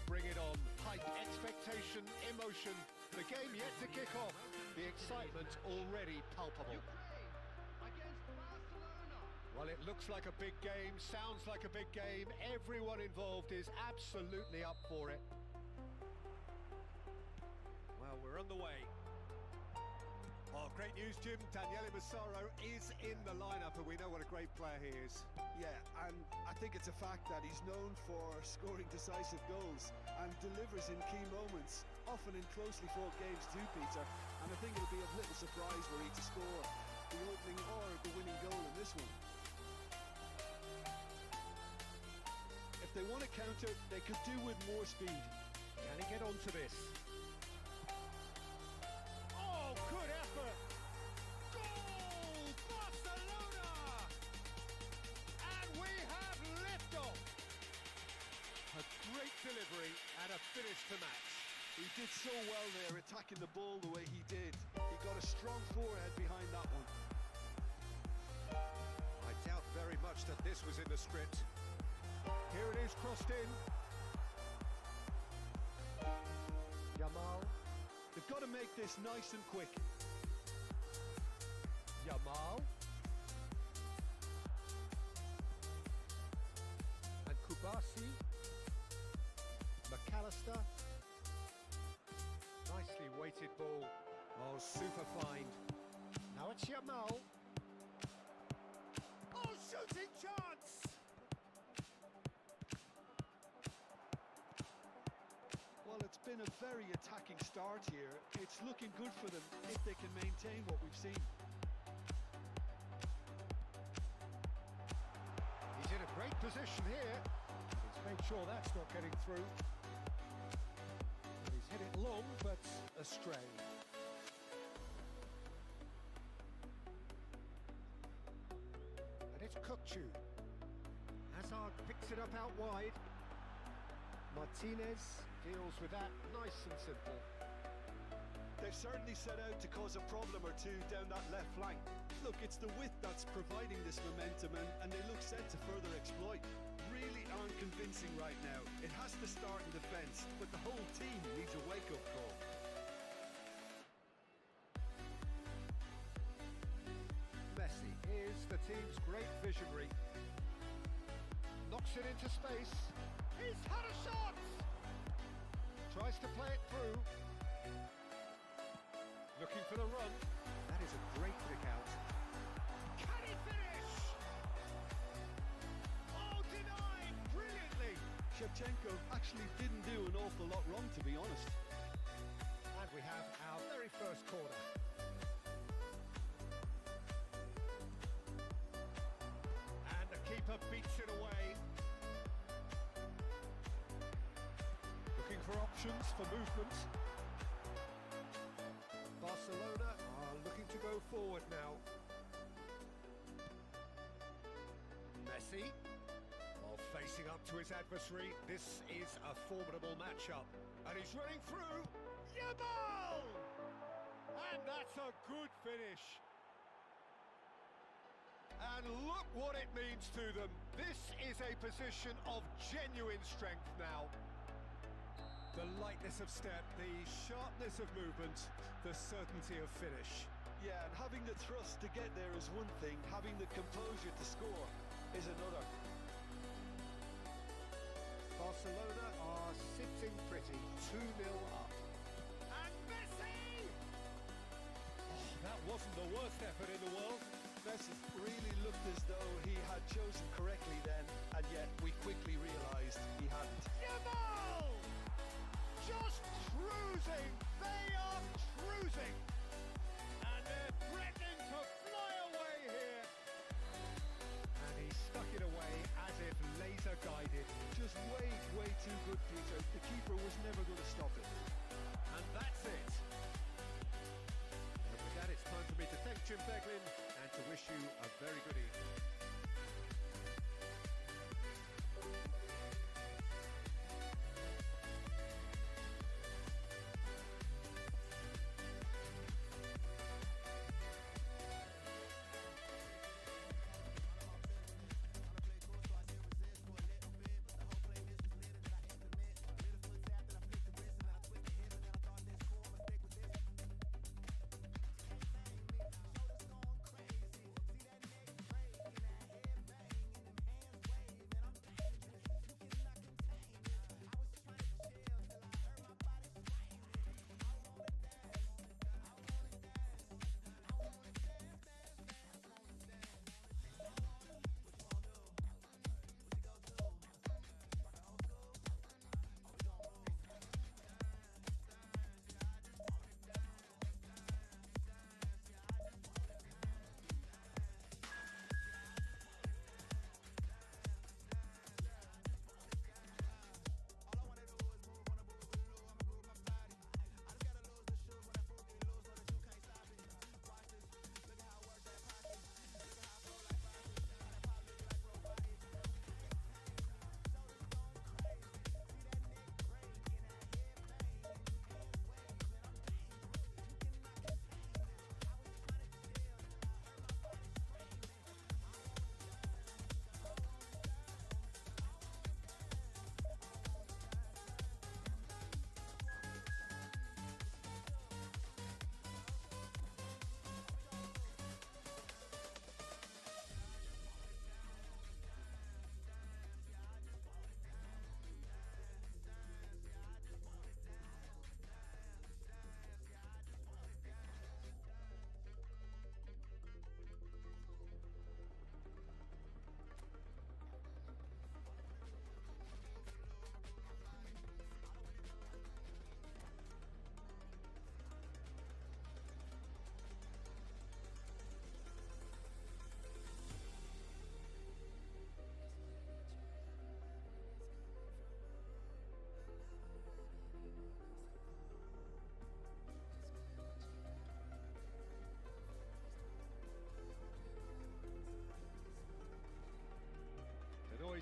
bring it on. Height, expectation, emotion. The game yet to kick off. The excitement already palpable. Well, it looks like a big game, sounds like a big game. Everyone involved is absolutely up for it. Well, we're on the way. Oh, great news, Jim. Daniele Massaro is in the lineup, and we know what a great player he is. Yeah, and I think it's a fact that he's known for scoring decisive goals and delivers in key moments, often in closely fought games too, Peter. And I think it'll be of little surprise were he to score the opening or the winning goal in this one. If they want to counter, they could do with more speed. Can he get onto this? Oh, good effort! Goal! Barcelona! And we have liftoff! A great delivery and a finish to match. He did so well there, attacking the ball the way he did. He got a strong forehead behind that one. I doubt very much that this was in the script. Here it is, crossed in. Yamal. They've got to make this nice and quick. Yamal. And Kubasi. McAllister. Nicely weighted ball. Oh, super fine. Now it's Yamal. Oh, shooting chance! Well, it's been a very attacking start here. It's looking good for them if they can maintain what we've seen. He's in a great position here. He's made sure that's not getting through. And he's hit it long, but astray. And it's Kachаю. Hazard picks it up out wide. Martinez deals with that nice and simple. They've certainly set out to cause a problem or two down that left flank. Look, it's the width that's providing this momentum and they look set to further exploit. Really aren't convincing right now. It has to start in defence, but the whole team needs a wake-up call. Messi is the team's great visionary. Knocks it into space. He's had a shot! Tries to play it through. Looking for the run. That is a great pick out. Can he finish? Oh, denied brilliantly. Shevchenko actually didn't do an awful lot wrong, to be honest. And we have our very first corner. And the keeper beats it away. Looking for options for movement. Barcelona are looking to go forward now. Messi, while facing up to his adversary, this is a formidable matchup. And he's running through. Yamal! And that's a good finish. And look what it means to them. This is a position of genuine strength now. The lightness of step, the sharpness of movement, the certainty of finish. Yeah, and having the thrust to get there is one thing, having the composure to score is another. Barcelona are sitting pretty, 2-0 up. And Messi! Oh, that wasn't the worst effort in the world. Messi really looked as though he had chosen correctly then, and yet we quickly realised he hadn't. Yamal! Just cruising! They are cruising! And they're threatening to fly away here! And he stuck it away as if laser guided. Just way too good, Peter. The keeper was never going to stop it. And that's it. And with that, it's time for me to thank Jim Beglin and to wish you a very good evening.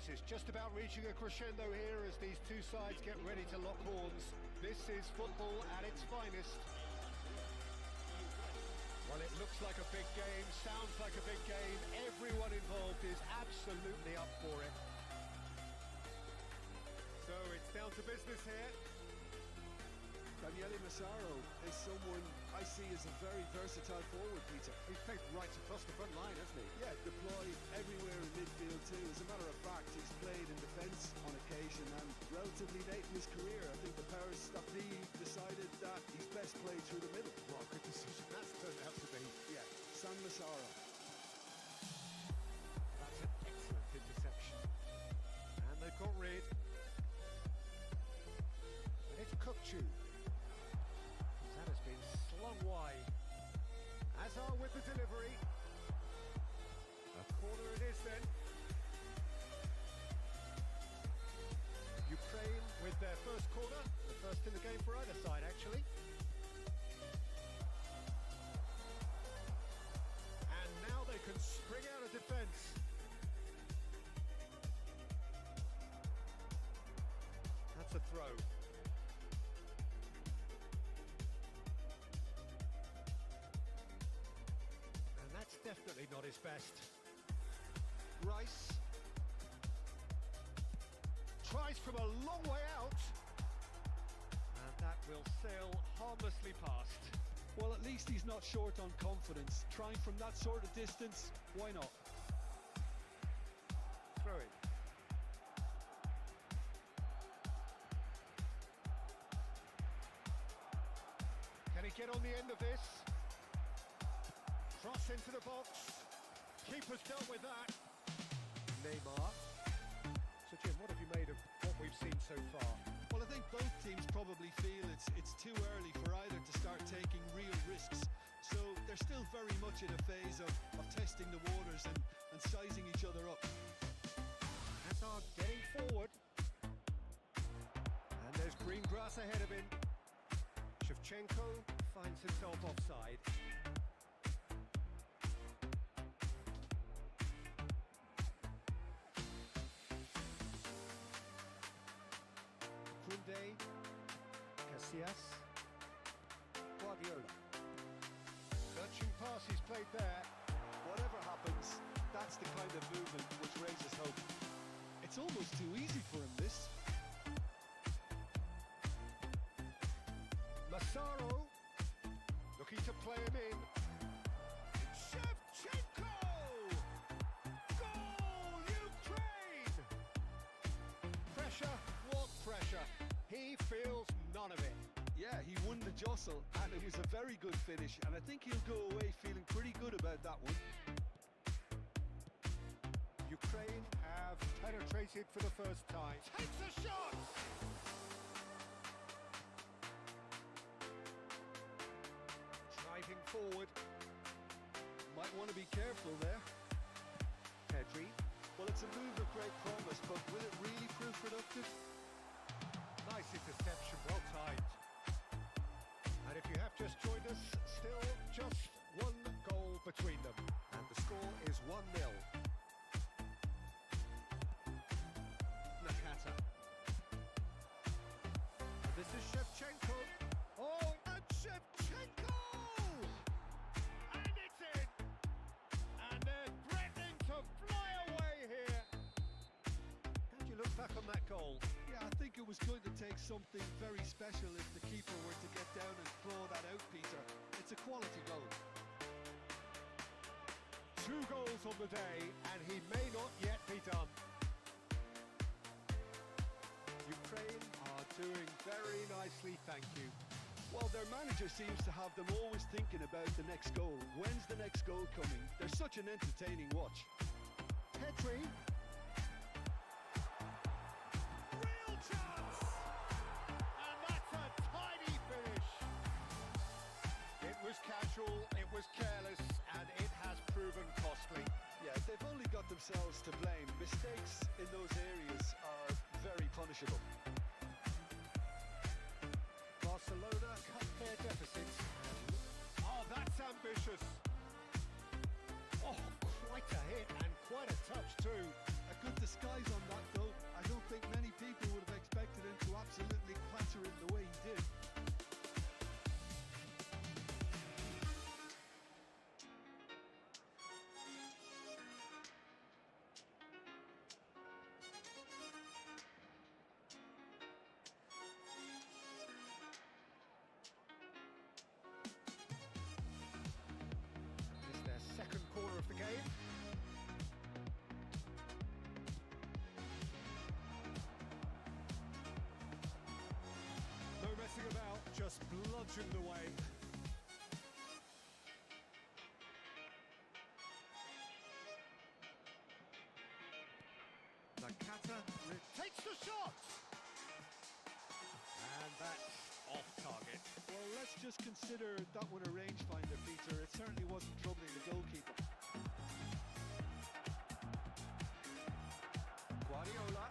This is just about reaching a crescendo here as these two sides get ready to lock horns. This is football at its finest. Well, it looks like a big game, sounds like a big game. Everyone involved is absolutely up for it. So it's down to business here. Daniele Massaro is someone I see as a very versatile forward, Peter. He's played right across the front line, hasn't he? Yeah, deployed everywhere in midfield too. As a matter of fact, he's played in defence on occasion, and relatively late in his career, I think the powers that be decided that he's best played through the middle. What a good decision that's turned out to be. Yeah, San Massaro. That's an excellent interception. And they've got rid. And it's Kachаю. That has been slung wide. Hazard with the delivery. A corner it is then. Ukraine with their first corner. The first in the game for either side, actually. And now they can spring out of defence. That's a throw. And that's definitely not his best. Rice tries from a long way out. And that will sail harmlessly past. Well, at least he's not short on confidence. Trying from that sort of distance, why not? Throw it. Can he get on the end of this? Cross into the box. Keeper's dealt with that. Neymar. So Jim, what have you made of what we've seen so far? Well, I think both teams probably feel it's too early for either to start taking real risks. So they're still very much in a phase of testing the waters and sizing each other up. Hazard getting forward. And there's green grass ahead of him. Shevchenko finds himself offside. Kunde, Casillas, Guardiola. Searching pass he's played there. Whatever happens, that's the kind of movement which raises hope. It's almost too easy for him, this. Massaro looking to play him in. Shevchenko! Goal, Ukraine! Pressure, what pressure? He feels none of it. Yeah, he won the jostle, and it was a very good finish, and I think he'll go away feeling pretty good about that one. Ukraine have penetrated for the first time. Takes a shot! Driving forward. Might want to be careful there. Pedri. Well, it's a move of great promise, but will it really prove productive? Nice interception, well timed. And if you have just joined us, still just one goal between them. And the score is 1-0. Nakata. And this is Shevchenko. Oh, and Shevchenko! And it's in! And they're threatening to fly away here. How do you look back on that goal? Yeah, I think it was going to take something very special if the keeper were to get down and claw that out, Peter. It's a quality goal. 2 goals on the day, and he may not yet be done. Ukraine are doing very nicely, thank you. Well, their manager seems to have them always thinking about the next goal. When's the next goal coming? They're such an entertaining watch. Pedri. Real chance! And that's a tidy finish. It was casual, it was careless, and it has proven costly. Yeah, they've only got themselves to blame. Mistakes in those areas are very punishable. Barcelona cut their deficits. Oh, that's ambitious. Oh, quite a hit and quite a touch too. A good disguise on that though. I don't think many people would have expected him to absolutely clatter it the way he did. This is their second corner of the game. No messing about, just bludgeoned away. Nakata takes the shot! And that's off target. Well, let's just consider that one a rangefinder, Peter. It certainly wasn't troubling the goalkeeper. Guardiola.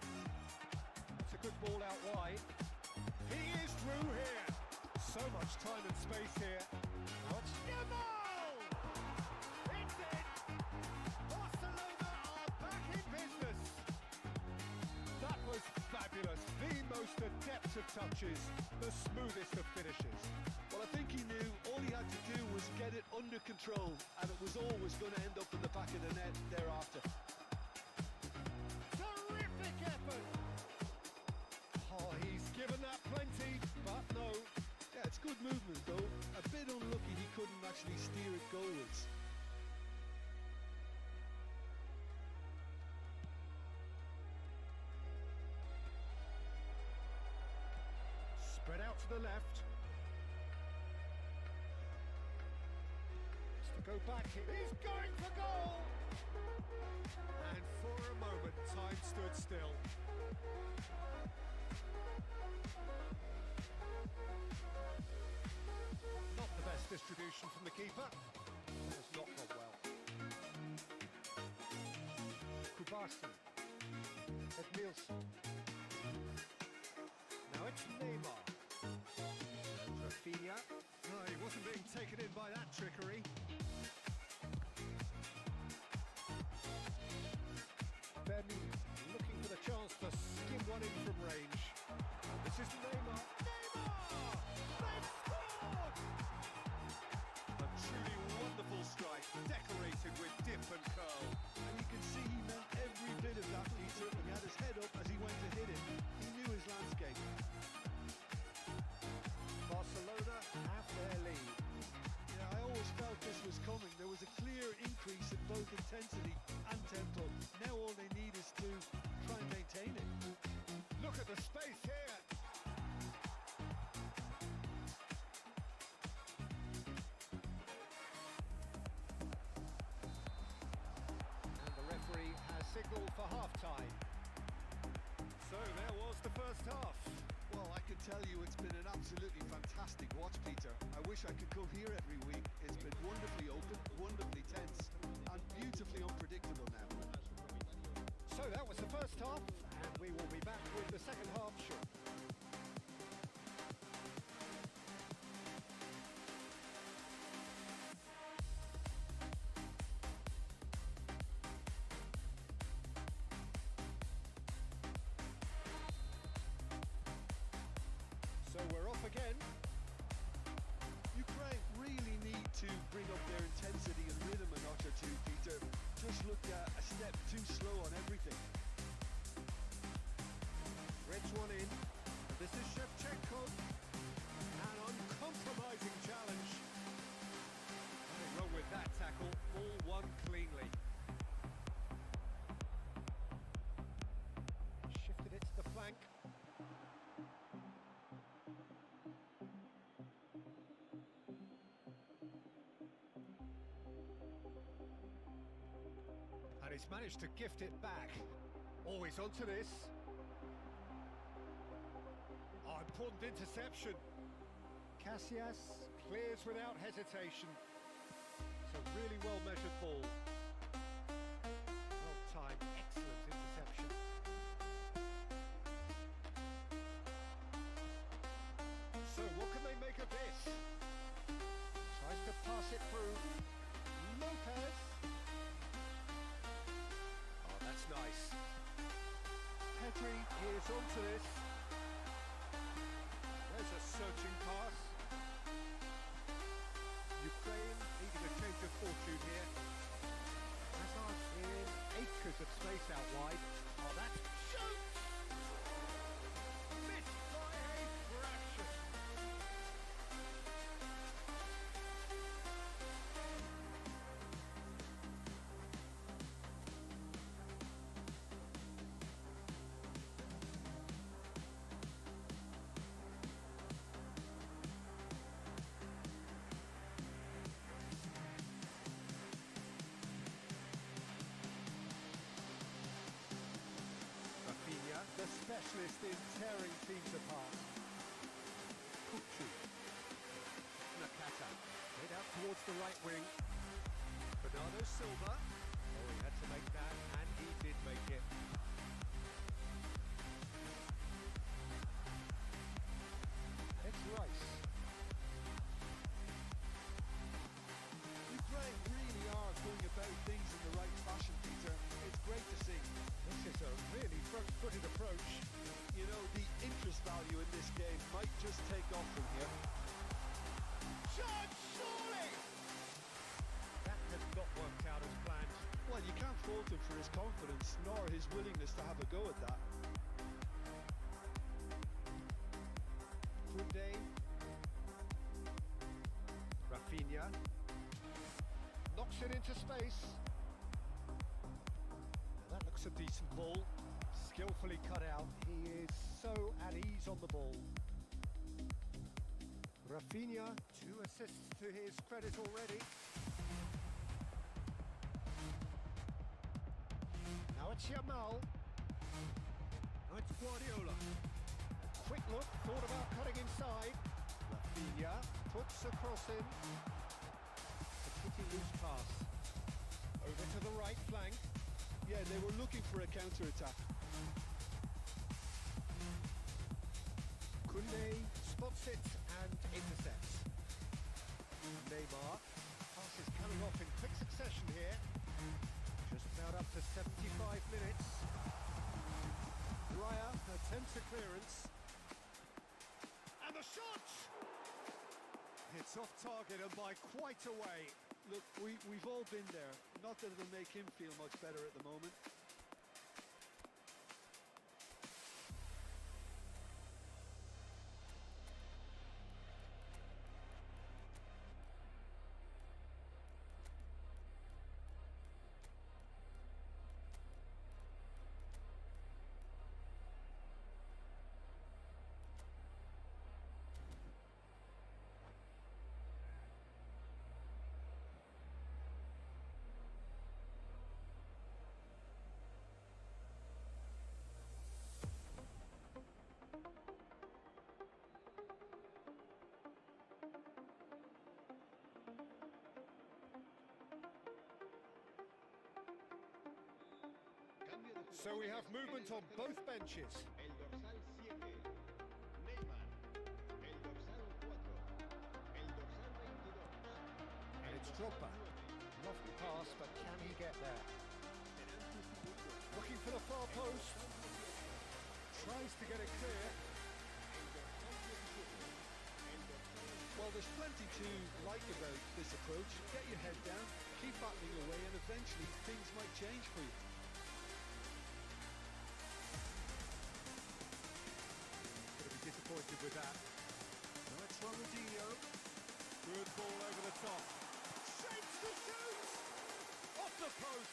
It's a good ball out wide. He is through here. So much time and space here. What's Yamal? It's in. Barcelona are back in business. That was fabulous. The most adept of touches, the smoothest of finishes. Well, I think he knew all he had to do was get it under control, and it was always going to end up in the back of the net thereafter. Terrific effort. Oh, he's given that plenty, but no. Yeah, it's good movement though. A bit unlucky he couldn't actually steer it goalwards. Spread out to the left. Has to go back here. He's going for goal! And for a moment, time stood still. Not the best distribution from the keeper. That has not gone well. Kubasi. Edmilson. Now it's Neymar. Rafinha. No, he wasn't being taken in by that trickery. Femi looking for the chance to skim one in from range. This is Neymar. Neymar! They've scored! A truly wonderful strike, decorated with dip and curl. And you can see he meant every bit of that, Peter. He had his head up as he went to hit it. He knew his landscape. Barcelona have their lead. Yeah, I always felt this was coming. There was a clear increase in both intensity and tempo. Now all they need is to try and maintain it. Look at the space here. And the referee has signalled for half-time. So there was the first half. Well, I can tell you it's been an absolutely fantastic watch, Peter. I wish I could come here every week. It's been wonderfully open, wonderfully tense, and beautifully unpredictable now. So that was the first half, and we will be back with the second half shortly. So we're off again. Ukraine really need to bring up their intensity and rhythm a notch or two, Peter. Just looked a step too slow on everything. Reds one in. This is Shevchenko. An uncompromising challenge. Nothing wrong with that tackle. All won cleanly. Shifted it to the flank. And he's managed to gift it back. Always onto this. Oh, important interception. Casillas clears without hesitation. It's a really well measured ball. Well timed, excellent interception. So what can they make of this? Tries to pass it through. Lopez. Oh, that's nice. goes on to this. There's a searching pass. Ukraine needing a change of fortune here. Hazard in acres of space out wide. Oh, that's shoots! Missed by a fraction. The specialist in tearing teams apart. Kachаю. Nakata. Head out towards the right wing. Bernardo Silva. Oh, he had to make that, and he did make it. It's Rice. Ukraine really are going about things in the right fashion, Peter. It's great to see. This is a really front-footed approach. You know, the interest value in this game might just take off from here. Shot, surely! That has not worked out as planned. Well, you can't fault him for his confidence, nor his willingness to have a go at that. Kunde. Rafinha. Knocks it into space. That looks a decent ball. Skillfully cut out. He is so at ease on the ball. Rafinha, 2 assists to his credit already. Now it's Yamal. Now it's Guardiola. A quick look, thought about cutting inside. Rafinha puts a cross in. A pretty loose pass. Over to the right flank. Yeah, they were looking for a counter-attack. Kunde spots it and intercepts. Neymar. Pass is coming off in quick succession here. Just about up to 75 minutes. Raya attempts a clearance. And the shot! It's off target and by quite a way. Look, we've all been there. Not that it'll make him feel much better at the moment. So we have movement on both benches. El dorsal 7, Neymar. El dorsal 4, el dorsal 22. And it's Drogba. Lofty pass, but can he get there? Looking for the far post. Tries to get it clear. Well, there's plenty to like about this approach. Get your head down, keep battling away, and eventually things might change for you. Disappointed with that. Now it's Ronaldinho. Good ball over the top. Shapes the shoot! Off the post!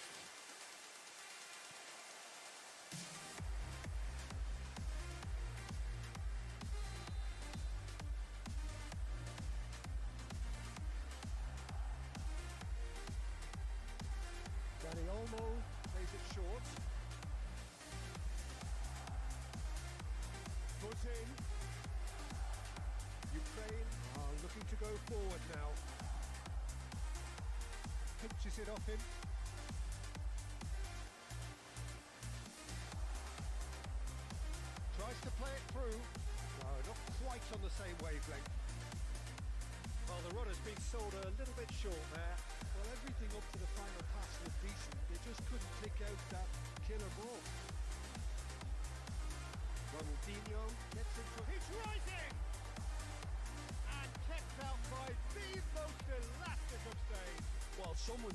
Dani Olmo plays it short. Put in. Ukraine are looking to go forward now. Pinches it off him. Tries to play it through. No, not quite on the same wavelength. Well, the run has been sold a little bit short there. Well, everything up to the final pass was decent. They just couldn't pick out that killer ball.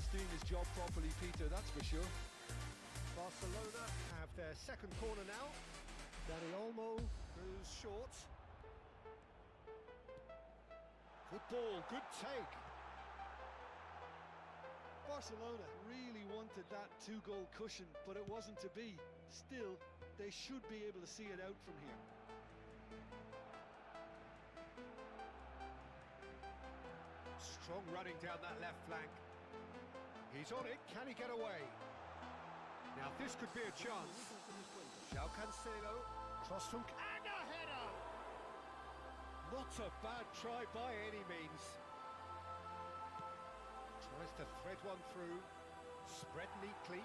He's doing his job properly, Peter, that's for sure. Barcelona have their second corner now. Dani Olmo goes short. Good ball, good take. Barcelona really wanted that two-goal cushion, but it wasn't to be. Still, they should be able to see it out from here. Strong running down that left flank. He's on it, can he get away? Now this could be a chance. João Cancelo, cross from... and a header! Not a bad try by any means. Tries to thread one through, spread neatly.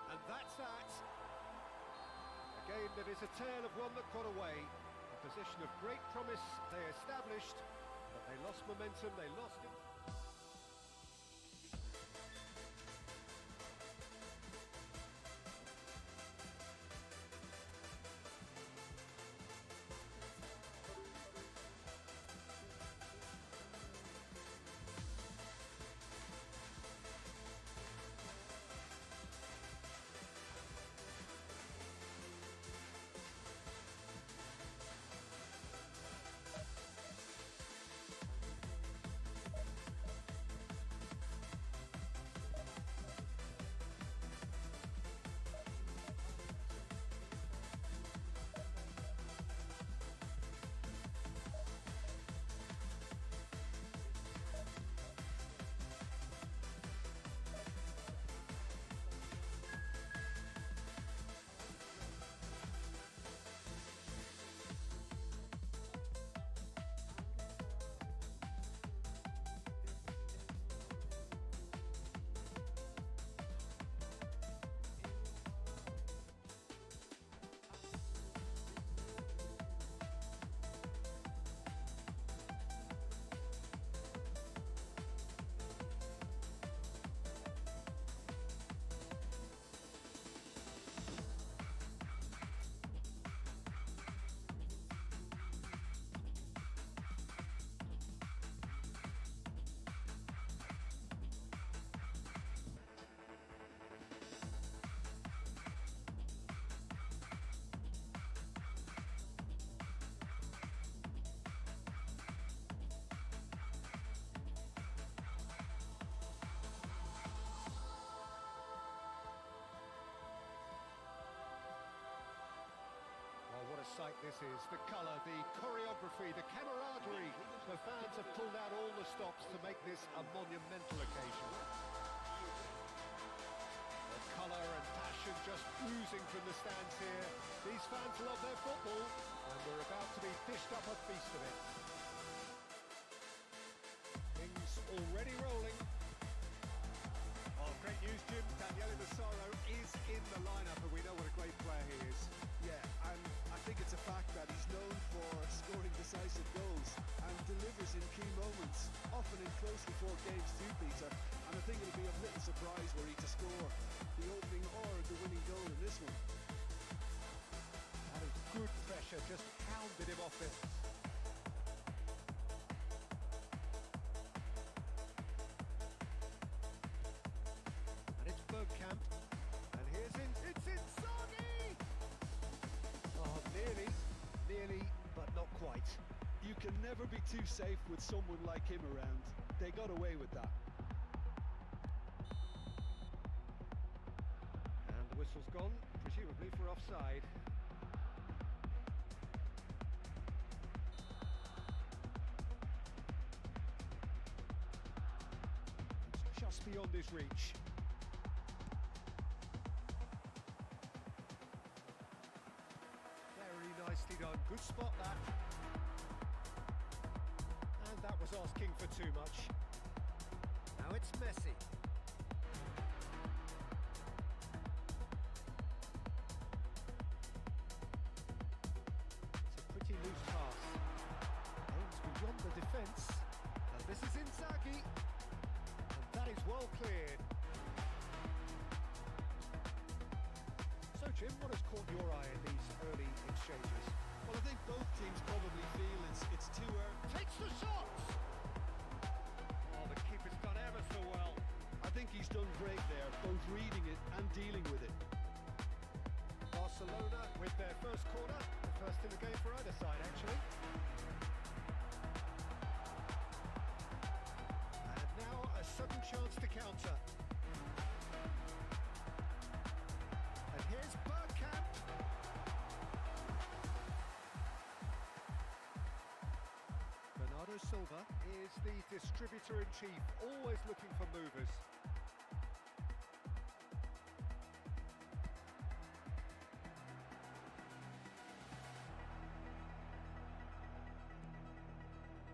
And that's that. A game that is a tale of one that got away. A position of great promise they established, but they lost momentum, they lost it. Sight this is, the colour, the choreography, the camaraderie. The fans have pulled out all the stops to make this a monumental occasion. The colour and passion just oozing from the stands here. These fans love their football, and we're about to be dished up a feast of it. Things already rolling. Oh, great news, Jim. Daniele Massaro is in the lineup, and we know what a great player he is. Yeah, and I think it's a fact that he's known for scoring decisive goals and delivers in key moments, often in closely fought games too, Peter. And I think it'll be of little surprise were he to score the opening or the winning goal in this one. That is good pressure, just pounded him off it. And it's Bergkamp, and here's it's Inzaghi! Oh, nearly, but not quite. You can never be too safe with someone like him around. They got away with that. And the whistle's gone, presumably for offside. It's just beyond his reach. Very nicely done, good spot that. And that was asking for too much. Now it's Messi. It's a pretty loose pass. Aims beyond the defence. And this is Inzaghi. And that is well cleared. So Jim, what has caught your eye in these early exchanges? Well, I think both teams probably feel it's too early. Takes the shot! Oh, the keeper think he's done great there, both reading it and dealing with it. Barcelona with their first corner, the first in the game for either side actually. And now a sudden chance to counter. And here's Bergkamp. Bernardo Silva is the distributor-in-chief, always looking for movers.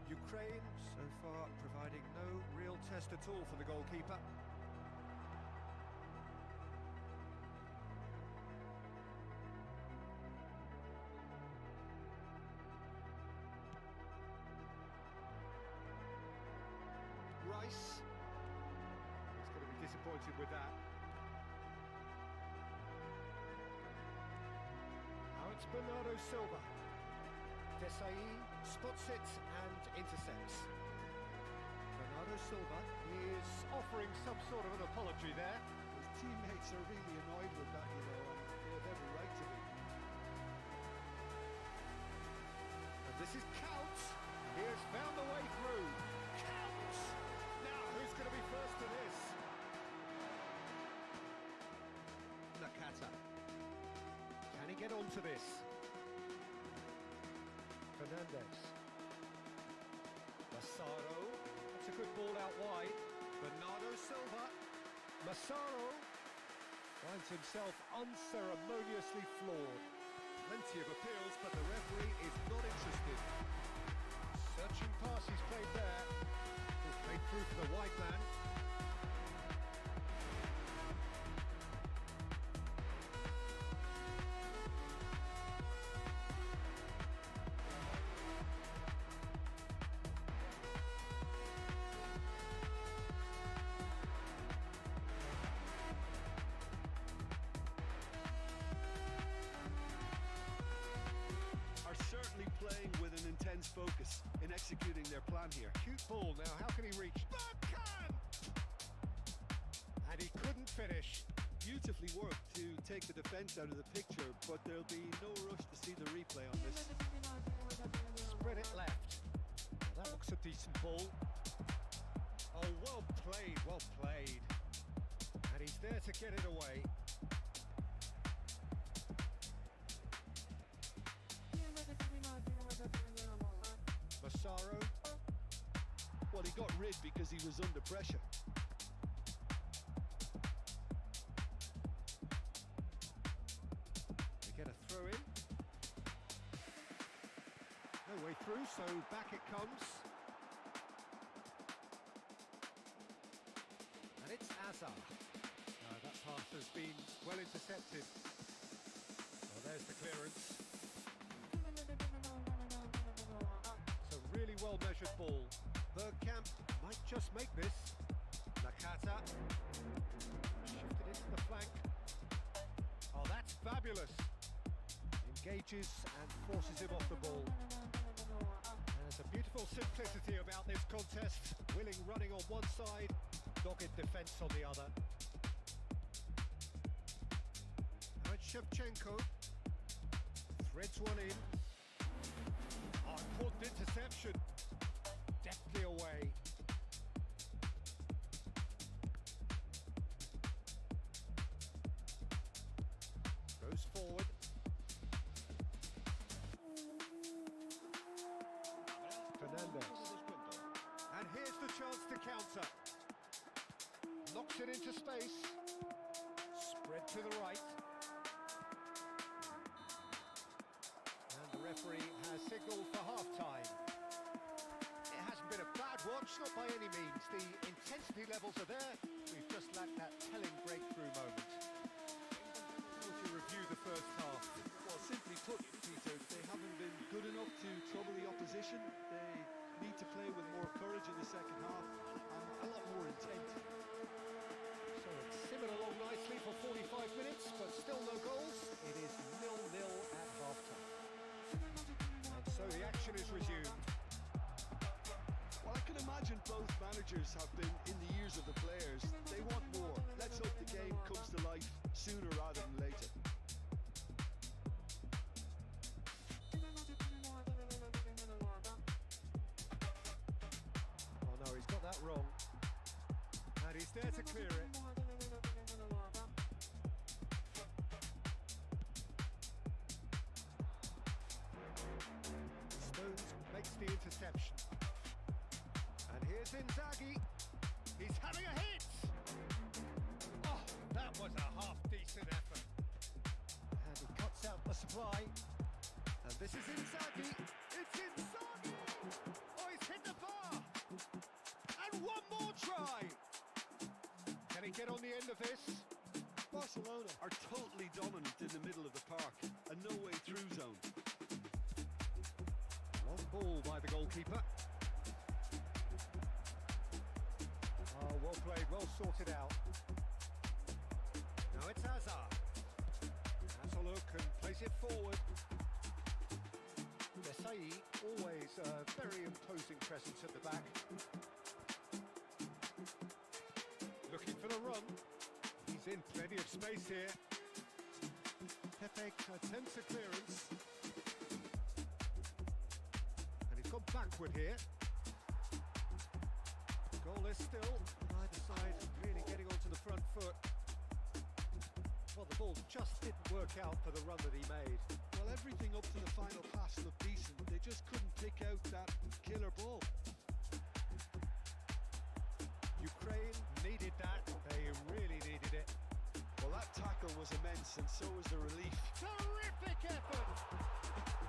Ukraine so far providing no real test at all for the goalkeeper. Rice. He's going to be disappointed with that. Now it's Bernardo Silva. Desai spots it and intercepts. Bernardo Silva is offering some sort of an apology there. His teammates are really annoyed with that, you know, and they have every right to be. And this is Count. He has found the way through. Count! Now, who's going to be first to this? Nakata. Can he get onto this? Fernandez. Massaro. That's a good ball out wide. Bernardo Silva. Massaro finds himself unceremoniously floored. Plenty of appeals, but the referee is not interested. Searching pass he's played there. He's played through for the wide man. Certainly playing with an intense focus in executing their plan here. Cute ball now, how can he reach? Bergkamp! And he couldn't finish. Beautifully worked to take the defence out of the picture, but there'll be no rush to see the replay on this. Spread it left. That looks a decent ball. Oh, well played, well played. And he's there to get it away. Massaro. Well, he got rid because he was under pressure. They get a throw in. No way through, so back it comes. And it's Azar. That pass has been well intercepted. Well, there's the clearance. It's a really well measured ball. Bergkamp might just make this. Nakata shifted into the flank. Oh, that's fabulous. Engages and forces him off the ball. There's a beautiful simplicity about this contest. Willing running on one side, dogged defence on the other. Now it's Shevchenko. Threads one in. Oh, important interception. Deftly away. Goes forward. Fernandez. And here's the chance to counter. Knocks it into space. Spread to the right. And the referee has signalled for half-time. It hasn't been a bad watch, not by any means. The intensity levels are there. We've just lacked that telling breakthrough moment. Would you review the first half? Well, simply put, Peter, they haven't been good enough to trouble the opposition. They need to play with more courage in the second half and a lot more intent. So it's simmered along nicely for 45 minutes, but still no goals. It is 0-0 at half-time. And so the action is resumed. Well, I can imagine both managers have been in the fears of the players. They want more. Let's hope the game comes to life sooner rather than later. Oh no, he's got that wrong. And he's there to clear it. Stones makes the interception. And here's Inzaghi. He's having a hit! Oh, that was a half-decent effort. And he cuts out the supply. And this is Inzaghi. It's Inzaghi! Oh, he's hit the bar! And one more try! Can he get on the end of this? Barcelona are totally dominant in the middle of the park. A no-way through zone. Long ball by the goalkeeper. Oh, well played, well sorted out. Now it's Hazard. Has a look and plays it forward. Desai, always a very imposing presence at the back. Looking for the run. He's in plenty of space here. Pepe attempts a clearance. And he's gone backward here. Goalless still. Either side really getting onto the front foot. Well, the ball just didn't work out for the run that he made. Well, everything up to the final pass looked decent. They just couldn't pick out that killer ball. Ukraine needed that. They really needed it. Well, that tackle was immense, and so was the relief. Terrific effort!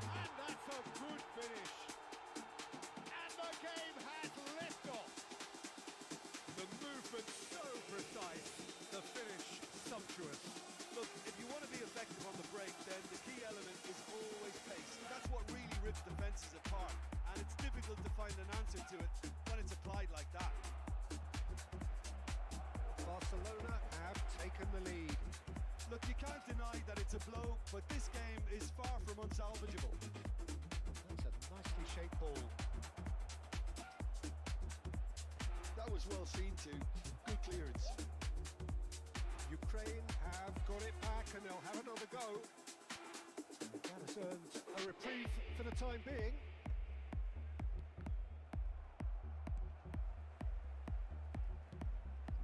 And that's a good finish. And the game has liftoff. The movement so precise. The finish sumptuous. Look, if you want to be effective on the break, then the key element is always pace. That's what really rips defences apart, and it's difficult to find an answer to it when it's applied like that. Barcelona have taken the lead. Look, you can't deny that it's a blow, but this game is far from unsalvageable. That's a nicely shaped ball. That was well seen too. Good clearance. Ukraine have got it back and they'll have another go. That has earned a reprieve for the time being.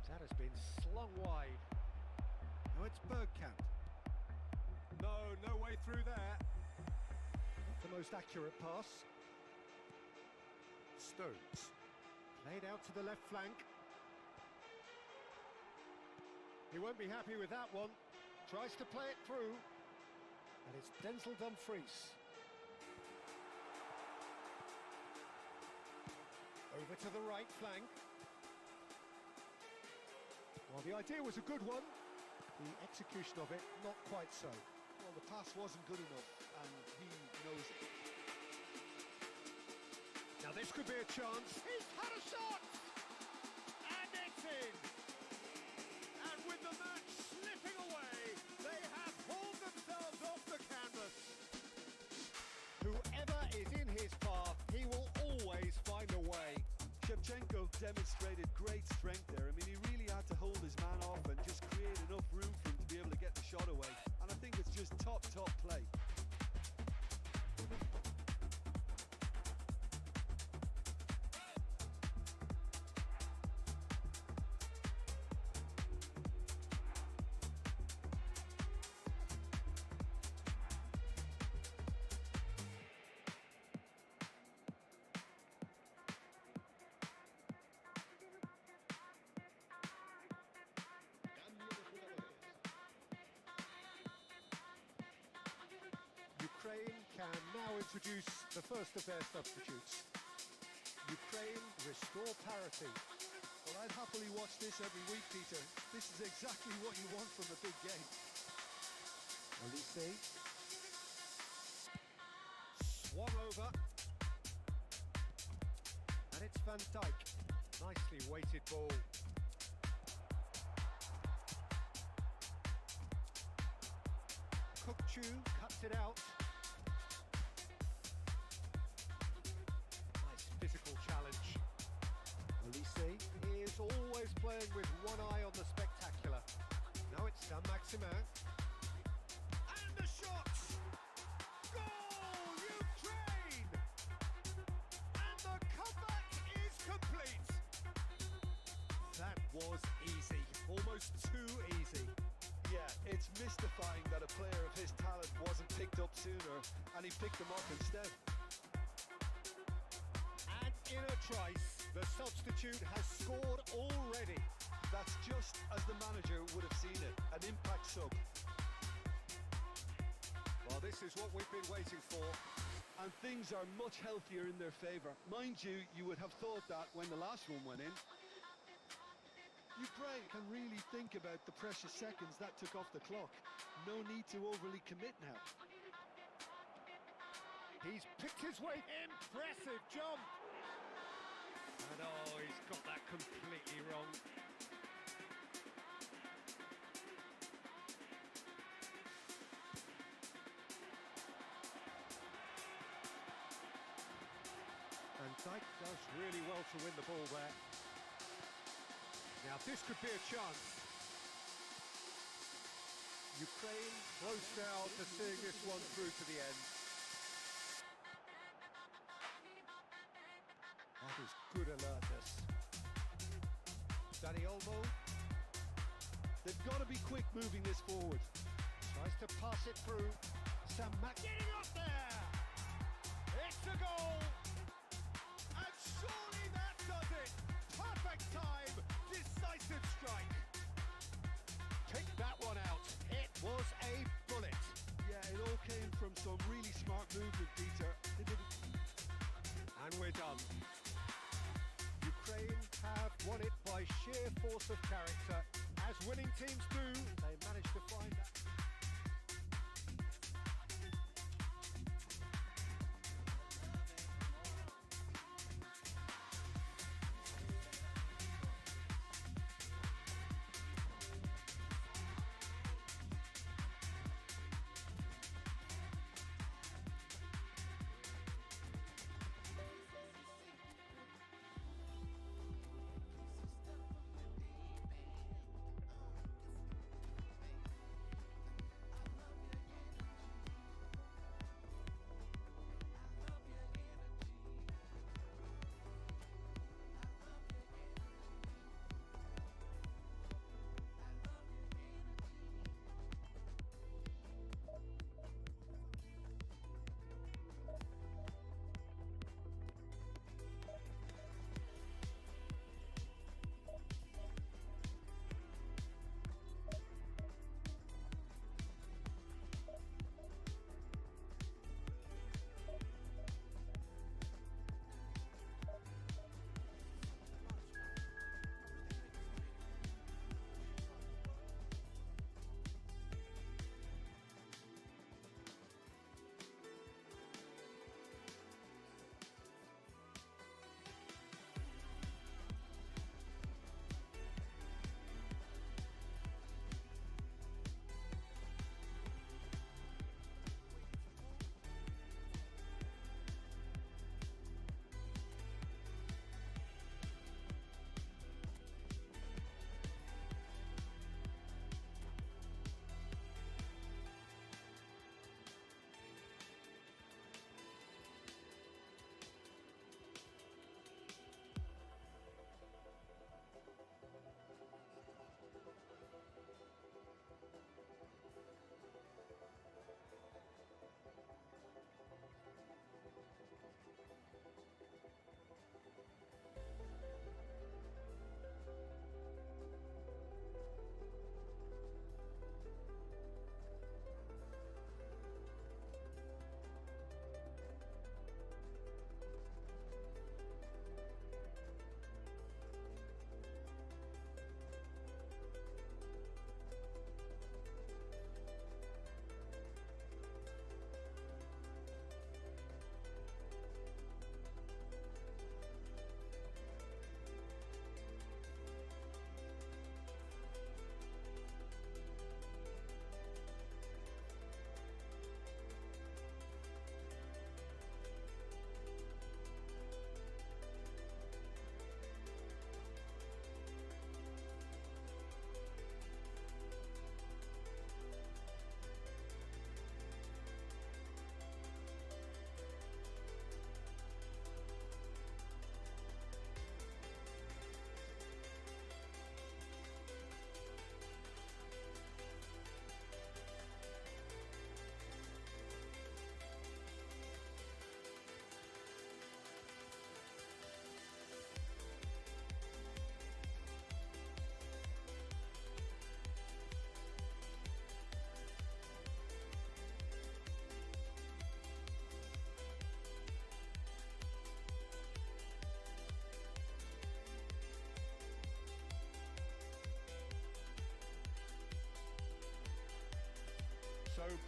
That has been slung wide. Now it's Bergkamp. No way through there. Not the most accurate pass. Stones. Played out to the left flank. He won't be happy with that one. Tries to play it through. And it's Denzel Dumfries. Over to the right flank. Well, the idea was a good one. The execution of it, not quite so. Well, the pass wasn't good enough, and he knows it. Now this could be a chance. He's had a shot! And it's in! And with the match slipping away, they have hauled themselves off the canvas. Whoever is in his path, he will always find a way. Shevchenko demonstrated great strength there. I mean, he really had to hold his man off and just create enough room for him to be able to get the shot away. And I think it's just top play. Ukraine can now introduce the first of their substitutes. Ukraine restore parity. Well, I'd happily watch this every week, Peter. This is exactly what you want from a big game. Olise. Swung over. And it's Van Dijk. Nicely weighted ball. Kukçu cuts it out. Nice physical challenge. Olise is always playing playing with one eye on the spectacular. Now it's Saint-Maximin. And the shot! Goal, Ukraine! And the comeback is complete. That was easy, almost too easy. Yeah, it's mystifying that a player of his talent wasn't picked up sooner, and he picked them up instead. And in a trice, the substitute has scored already. That's just as the manager would have seen it, an impact sub. Well, this is what we've been waiting for. And things are much healthier in their favour. Mind you, you would have thought that when the last one went in. Ukraine can really think about the precious seconds that took off the clock. No need to overly commit now. He's picked his way. Impressive jump. And oh, he's got that completely wrong. And Dyke does really well to win the ball there. Now this could be a chance. Ukraine close now to seeing this one through to the end. That is good alertness. Danny Olmo They've got to be quick moving this forward. tries to pass it through. Saint-Maximin. Getting up there. It's a goal. And surely that does it. Perfect time. Decisive strike. Take that one out. It was a bullet. Yeah, it all came from some really smart movement, Peter. They didn't... And we're done. Ukraine have won it by sheer force of character. As winning teams do, they managed to find that.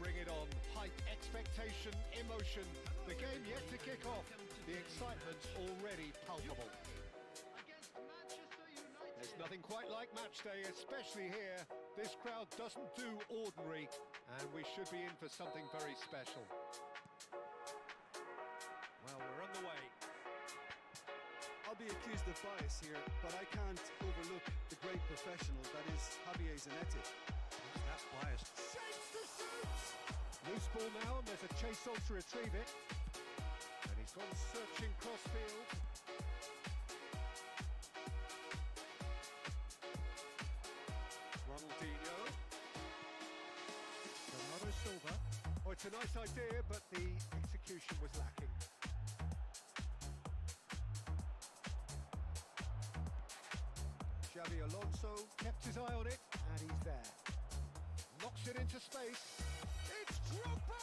bring it on. Hype, expectation, emotion. The game yet to kick off. The excitement's already palpable. Against Manchester United. There's nothing quite like match day, especially here. This crowd doesn't do ordinary, and we should be in for something very special. Well, we're on the way. I'll be accused of bias here, but I can't overlook the great professional that is Javier Zanetti. Who's that biased? Shapes to shoot! Loose ball now, and there's a chase on to retrieve it. And he's gone searching crossfield. Ronaldinho. Bernardo Silva. Oh, it's a nice idea, but the execution was lacking. Xavi Alonso kept his eye on it, and he's there. Knocks it into space. It's Drogba!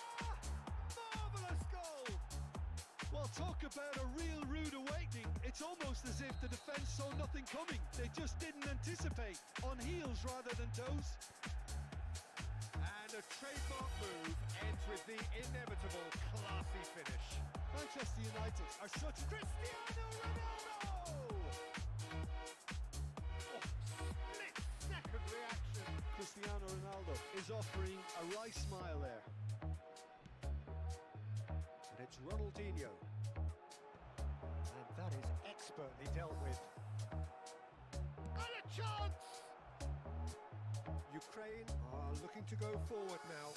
Marvellous goal! Well, talk about a real rude awakening. It's almost as if the defence saw nothing coming. They just didn't anticipate. On heels rather than toes. And a trademark move ends with the inevitable classy finish. Manchester United are such Cristiano Ronaldo! Oh, split-second reaction. Cristiano Ronaldo is offering a wry smile there. And it's Ronaldinho. And that is expertly dealt with. And a chance! Ukraine are looking to go forward now.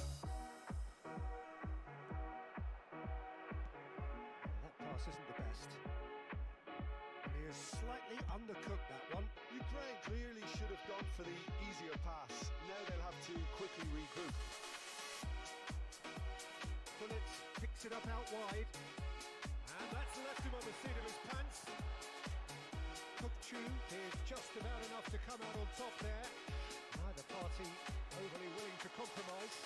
That pass isn't the best. And he has slightly undercooked that one. Ukraine clearly should have gone for the easier pass. Now they'll have to quickly regroup. Bullets picks it up out wide. And that's left him on the seat of his pants. Kukchu did just about enough to come out on top there. Neither party overly willing to compromise.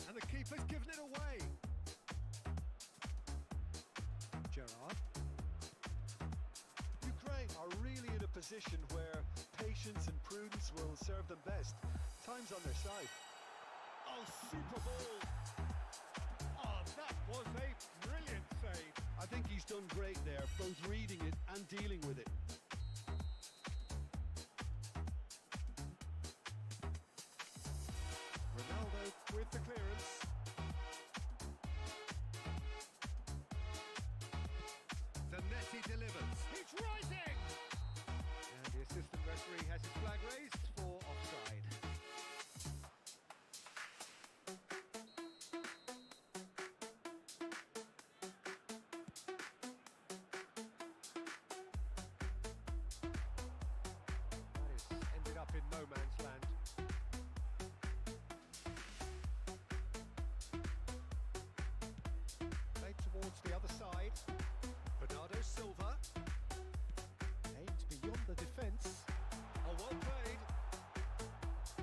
And the keeper's given it away. Gerrard. Ukraine are really in a position where patience and prudence will serve them best. Time's on their side. Oh, super ball. Oh, that was a brilliant save. I think he's done great there, both reading it and dealing with it. Ronaldo with the clearance. Zanetti delivers. He's rising! And the assistant referee has his flag raised for offside. That is ended up in no man's land. Played towards the other side. Bernardo Silva. Aimed beyond the defence. Oh, well played.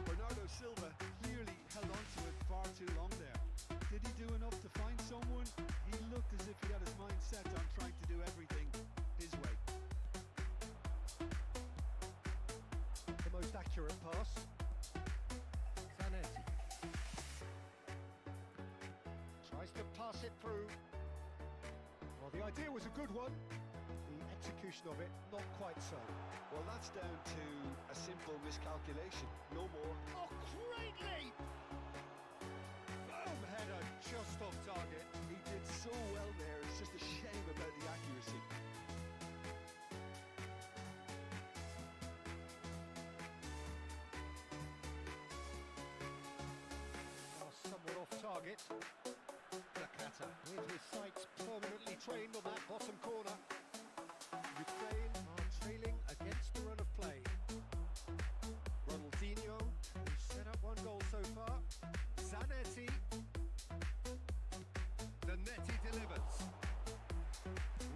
Bernardo Silva clearly held on to it far too long there. Did he do enough to find someone? He looked as if he had his mind set on trying to do everything his way. The most accurate pass. Zanetti. Tries to pass it through. Well, the idea was a good one. The execution of it, not quite so. Well, that's down to a simple miscalculation, no more. Oh, great leap! Boom, header just off target. He did so well there, it's just a shame about the accuracy. Oh, somewhat off target. Nakata with his sights permanently trained on that bottom corner. Ukraine are trailing against the run of play. Ronaldinho, who's set up one goal so far. Zanetti. Zanetti delivers.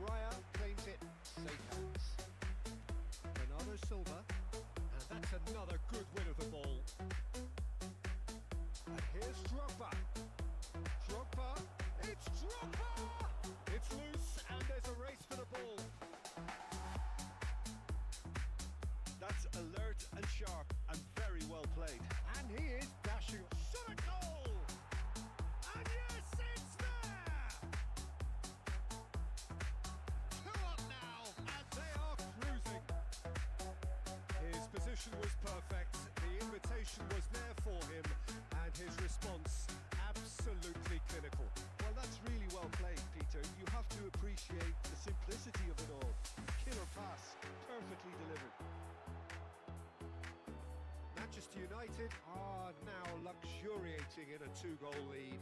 Raya claims it, safe hands. Bernardo Silva, and that's another good win of the ball. And here's Drogba. Drogba, it's Drogba! It's loose, and there's a race for the ball. That's alert and sharp and very well played. And he is dashing approaching. Shot a goal! And yes, it's there! 2 up now, and they are cruising. His position was perfect, the invitation was there for him, and his response absolutely clinical. Well, that's really well played, Peter. You have to appreciate the simplicity of it all. Killer pass, perfectly delivered. Manchester United are now luxuriating in a 2-goal lead.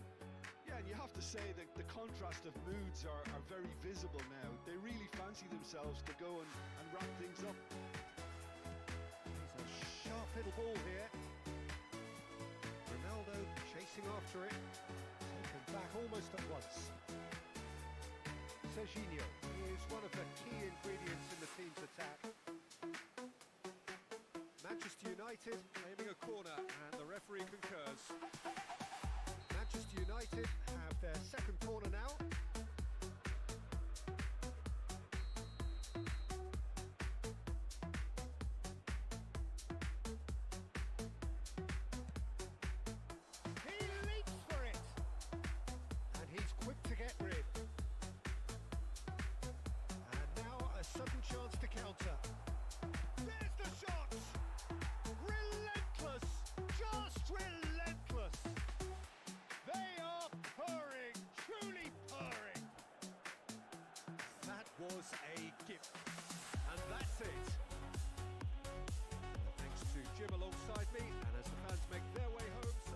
Yeah, and you have to say that the contrast of moods are very visible now. They really fancy themselves to go and wrap things up. It's a sharp little ball here. Ronaldo chasing after it, taken back almost at once. Serginho is one of the key ingredients in the team's attack. Manchester United aiming a corner, and the referee concurs. Manchester United have their second corner now. He leaps for it, and he's quick to get rid. And now a sudden chance to counter. There's the shot! Relentless! Just relentless! They are purring, truly purring. That was a gift. And that's it. Thanks to Jim alongside me, and as the fans make their way home, so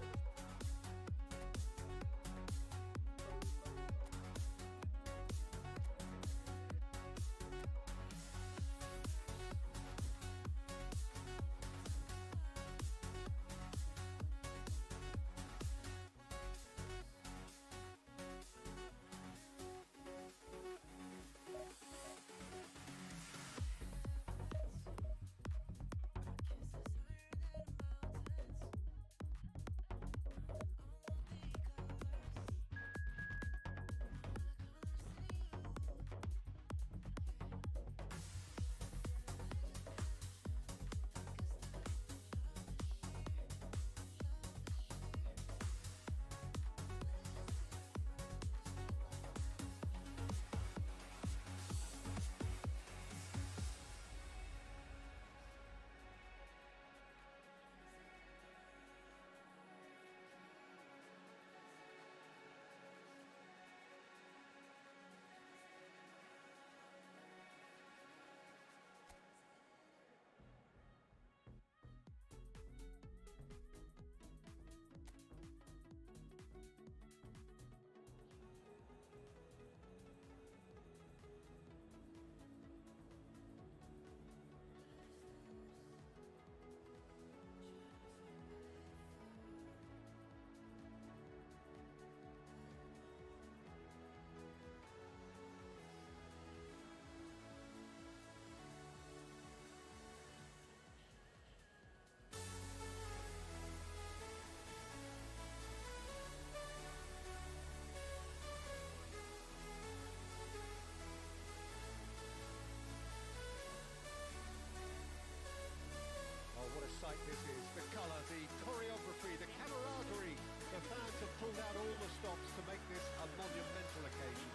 sight this is. The colour, the choreography, the camaraderie. The fans have pulled out all the stops to make this a monumental occasion.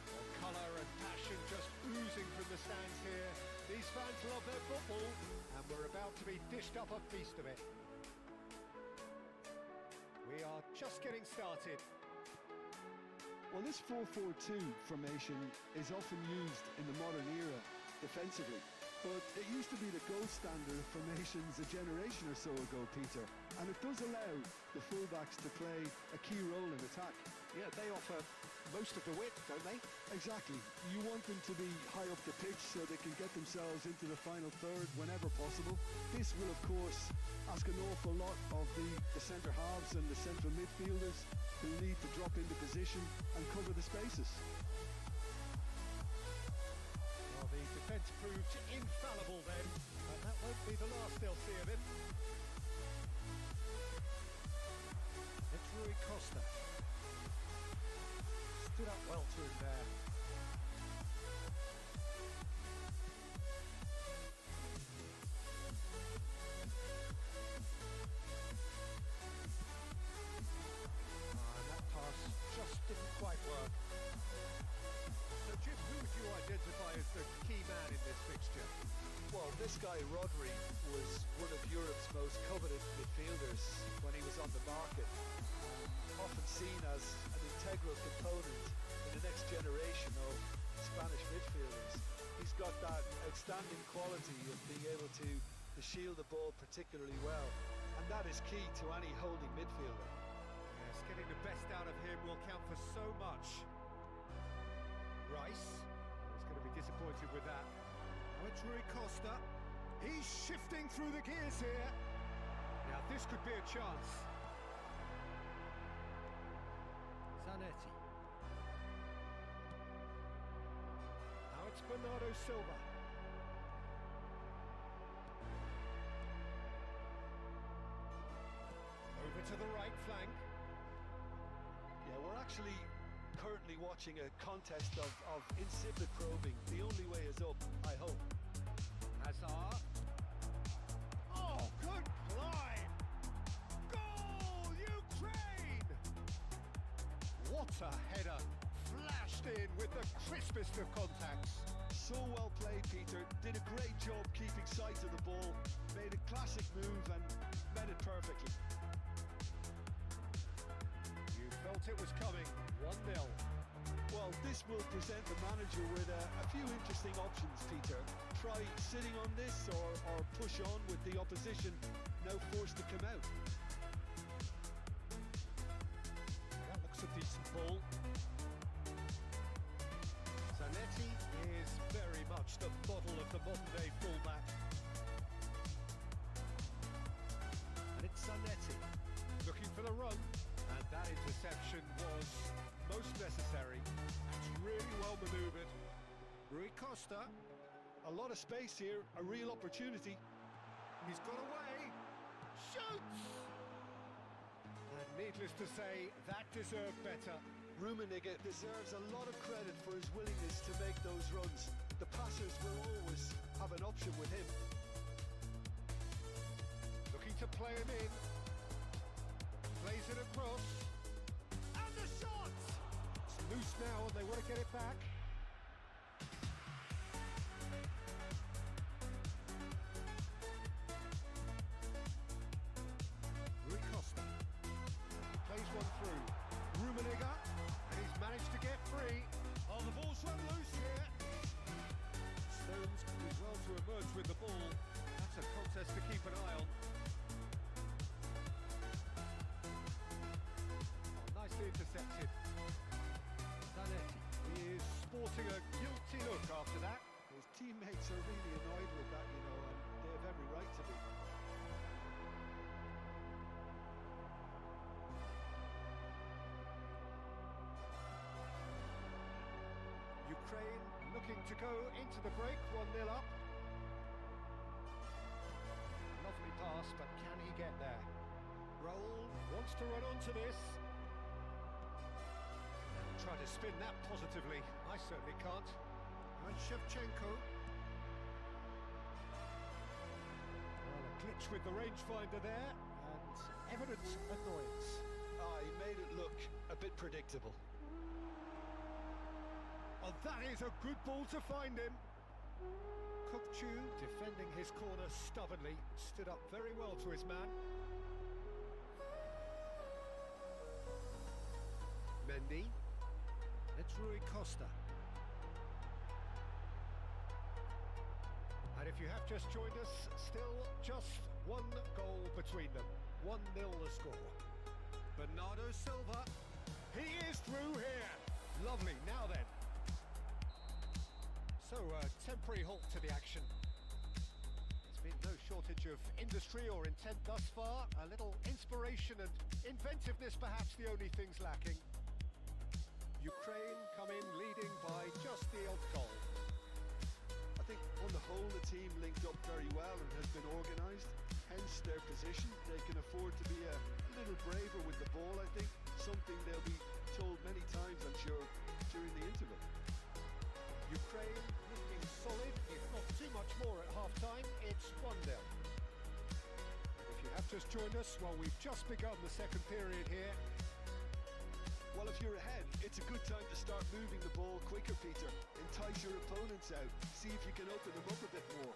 The colour and passion just oozing from the stands here. These fans love their football, and we're about to be dished up a feast of it. We are just getting started. Well, this 4-4-2 formation is often used in the modern era defensively, but it used to be the gold standard of formations a generation or so ago, Peter, and it does allow the fullbacks to play a key role in attack. Yeah, they offer most of the width, don't they? Exactly. You want them to be high up the pitch so they can get themselves into the final third whenever possible. This will, of course, ask an awful lot of the centre halves and the central midfielders who need to drop into position and cover the spaces. Well, the defence proved infallible then, and that won't be the last they'll see of him. It's Rui Costa. Stood up well to him there. This guy, Rodri, was one of Europe's most coveted midfielders when he was on the market. Often seen as an integral component in the next generation of Spanish midfielders. He's got that outstanding quality of being able to shield the ball particularly well, and that is key to any holding midfielder. Yes, getting the best out of him will count for so much. Rice is going to be disappointed with that. Now it's Rui Costa. He's shifting through the gears here. Now this could be a chance. Zanetti. Now it's Bernardo Silva. Over to the right flank. Yeah, we're actually currently watching a contest of insipid probing. The only way is up, I hope. Hazard. Oh, good climb! Goal, Ukraine! What a header! Flashed in with the crispest of contacts. So well played, Peter. Did a great job keeping sight of the ball. Made a classic move and met it perfectly. You felt it was coming. 1-0. Well, this will present the manager with a few interesting options, Peter. Try sitting on this or push on with the opposition now forced to come out. That looks a decent ball. Zanetti is very much the model of the modern-day fullback. And it's Zanetti looking for the run. And that interception was most necessary. That's really well manoeuvred. Rui Costa. A lot of space here, a real opportunity. He's got away. Shoots! And needless to say, that deserved better. Rummenigge deserves a lot of credit for his willingness to make those runs. The passers will always have an option with him. Looking to play him in. Plays it across. And the shot! It's loose now and they want to get it back. Rui Costa. Plays one through. Rummenigge. And he's managed to get free. Oh, the ball's run loose here. Stones did well to emerge with the ball. That's a contest to keep an eye on. Nicely intercepted. Zanetti. He is sporting a guilty look after that. His teammates are really annoyed with that, you know, and they have every right to be. Ukraine looking to go into the break, 1-0 up. Lovely pass, but can he get there? Raul wants to run onto this. Try to spin that positively. I certainly can't. And Shevchenko. Well, a glitch with the rangefinder there, and evident annoyance. He made it look a bit predictable. Oh, that is a good ball to find him. Kukcu defending his corner stubbornly, stood up very well to his man. Mendy. It's Rui Costa. And if you have just joined us, still just one goal between them. 1-0 the score. Bernardo Silva. He is through here. Lovely. Now then. So, a temporary halt to the action. There's been no shortage of industry or intent thus far. A little inspiration and inventiveness, perhaps the only things lacking. Ukraine come in leading by just the odd goal. I think on the whole the team linked up very well and has been organised, hence their position. They can afford to be a little braver with the ball, I think, something they'll be told many times, I'm sure, during the interval. Ukraine looking solid, if not too much more at half-time. It's 1-0. If you have just joined us, well, we've just begun the second period here. Well, if you're ahead, it's a good time to start moving the ball quicker, Peter. Entice your opponents out. See if you can open them up a bit more.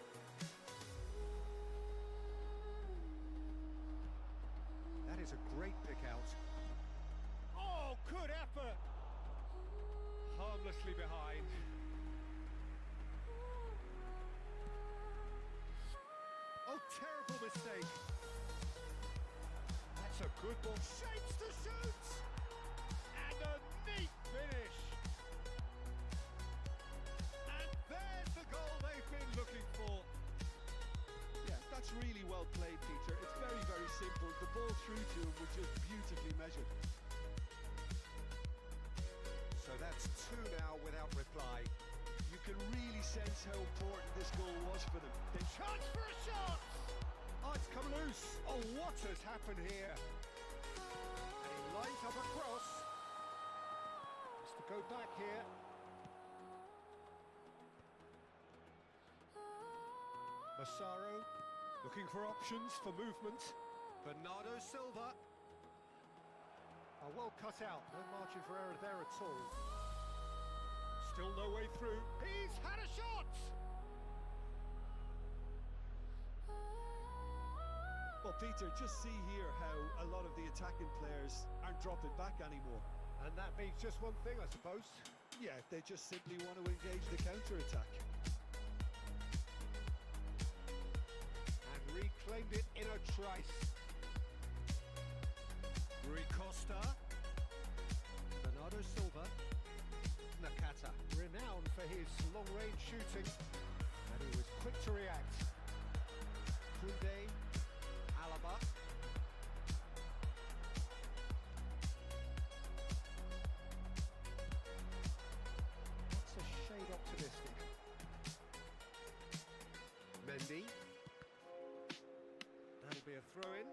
That is a great pick out. Oh, good effort! Harmlessly behind. Oh, terrible mistake. That's a good ball. Shapes to shoot! And a neat finish. And there's the goal they've been looking for. Yeah, that's really well played, Peter. It's very, very simple. The ball through to him was just beautifully measured. So that's two now without reply. You can really sense how important this goal was for them. The chance for a shot! Oh, it's come loose. Oh, what has happened here? And he lines up a cross. Has to go back here. Massaro looking for options for movement. Bernardo Silva. Oh, well cut out. No margin for error there at all. Still no way through. He's had a shot! Well, Peter, just see here how a lot of the attacking players aren't dropping back anymore. And that means just one thing, I suppose. Yeah, they just simply want to engage the counter-attack. And reclaimed it in a trice. Rui Costa. Bernardo Silva. Nakata, renowned for his long-range shooting. And he was quick to react. Koundé. Alaba. That's a shade optimistic. Mendy. That'll be a throw-in.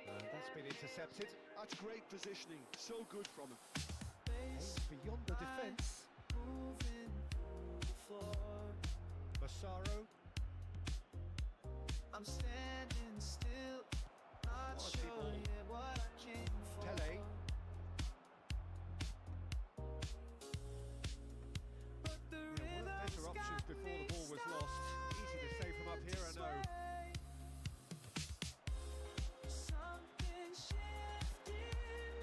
And that's been intercepted. That's great positioning. So good from him. Aims beyond the defence. Massaro. I'm standing still, not Quality sure ball. yet what I came for. Tele. But the There were better rhythm's options got before me the ball was lost. Easy to say from up here, I know. Something shifting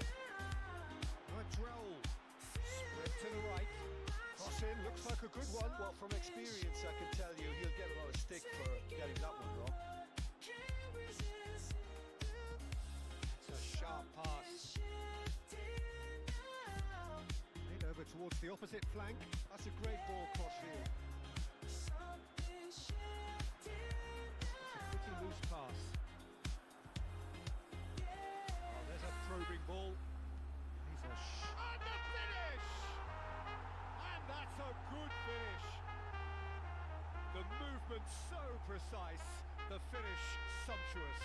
now. Madrell. Spread to the right. Cross in, looks like a good one. Well, from experience, I can tell you he'll get a lot of stick for getting that one wrong. Can't resist It's a sharp pass. shifting now. Played over towards the opposite flank. That's a great ball cross field. Something shifting It's a pretty loose pass. Oh, there's a probing ball. He's a And the finish! And that's a good finish. The movement so precise, the finish sumptuous.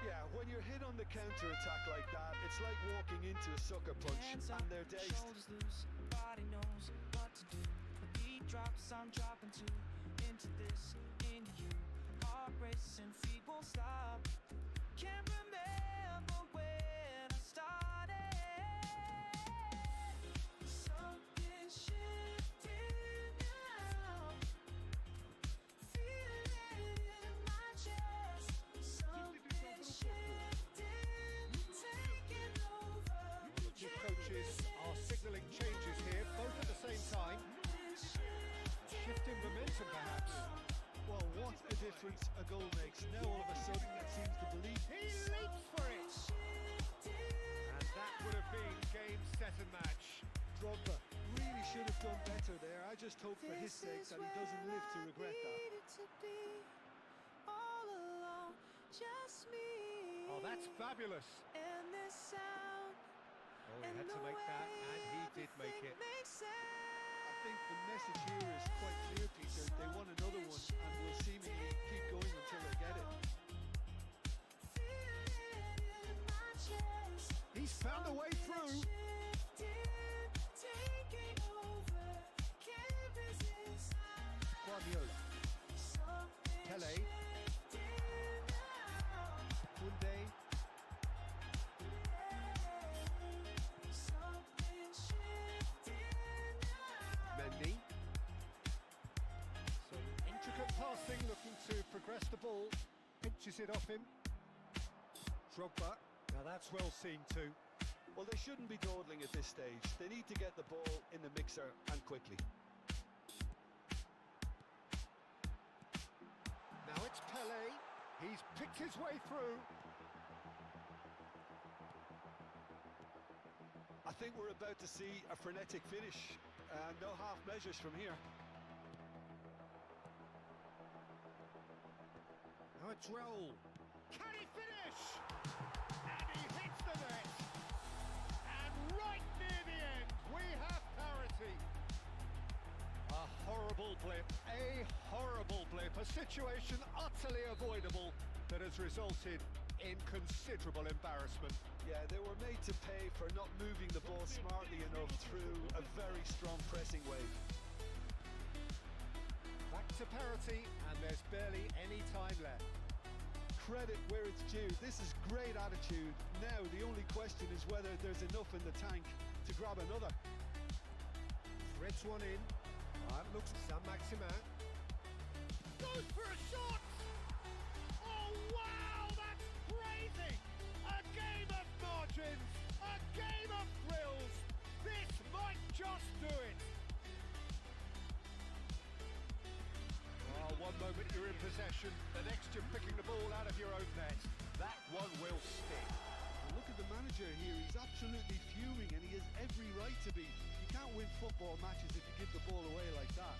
Yeah, when you're hit on the counter-attack like that, it's like walking into a sucker punch Hands and up, they're dazed. shoulders loose, body knows what to do. The beat drops, I'm dropping too. Into this, into you. Heart racing, feet won't stop. Can't remember when I started. Something shifting now. Feel it in my chest. Something shifting, taking over. The coaches are signalling changes here, both at the same time. Shifting momentum, perhaps. Well, what a difference a goal makes. Now all of a sudden it seems to believe. He leaps for it. And that would have been game, set and match. Drogba really should have done better there. I just hope for his sake that he doesn't live to regret that. All alone, just me. Oh, that's fabulous. And this sound. Oh, he had to make that, and he did make it. Makes sense. I think the message here is quite clear, Peter. They want another one and will seemingly keep going until they get it. Feel it in my chest. He's found a way through. Taking over, can't resist. Guardiola. Something Pele. shifting now. Koundé. Something shifting now. Mendy. ball, pinches it off him. Drogba, now that's well seen too. Well, they shouldn't be dawdling at this stage. They need to get the ball in the mixer and quickly. Now it's Pele. He's picked his way through. I think we're about to see a frenetic finish. No half measures from here. Now it's Raul. Can he finish? And he hits the net. And right near the end, we have parity. A horrible blip, a situation utterly avoidable that has resulted in considerable embarrassment. Yeah, they were made to pay for not moving the ball smartly enough through a very strong pressing wave. Back to parity, and there's barely any time left. Credit where it's due. This is great attitude. Now the only question is whether there's enough in the tank to grab another. Threads one in. That looks Saint-Maximin. Goes for a shot! Oh wow, that's crazy! A game of margins, a game of thrills. This might just do it. Oh, one moment you're in possession, the next you're picking the ball out of your own net. That one will stick. Well, look at the manager here. He's absolutely fuming, and he has every right to be. You can't win football matches if you give the ball away like that.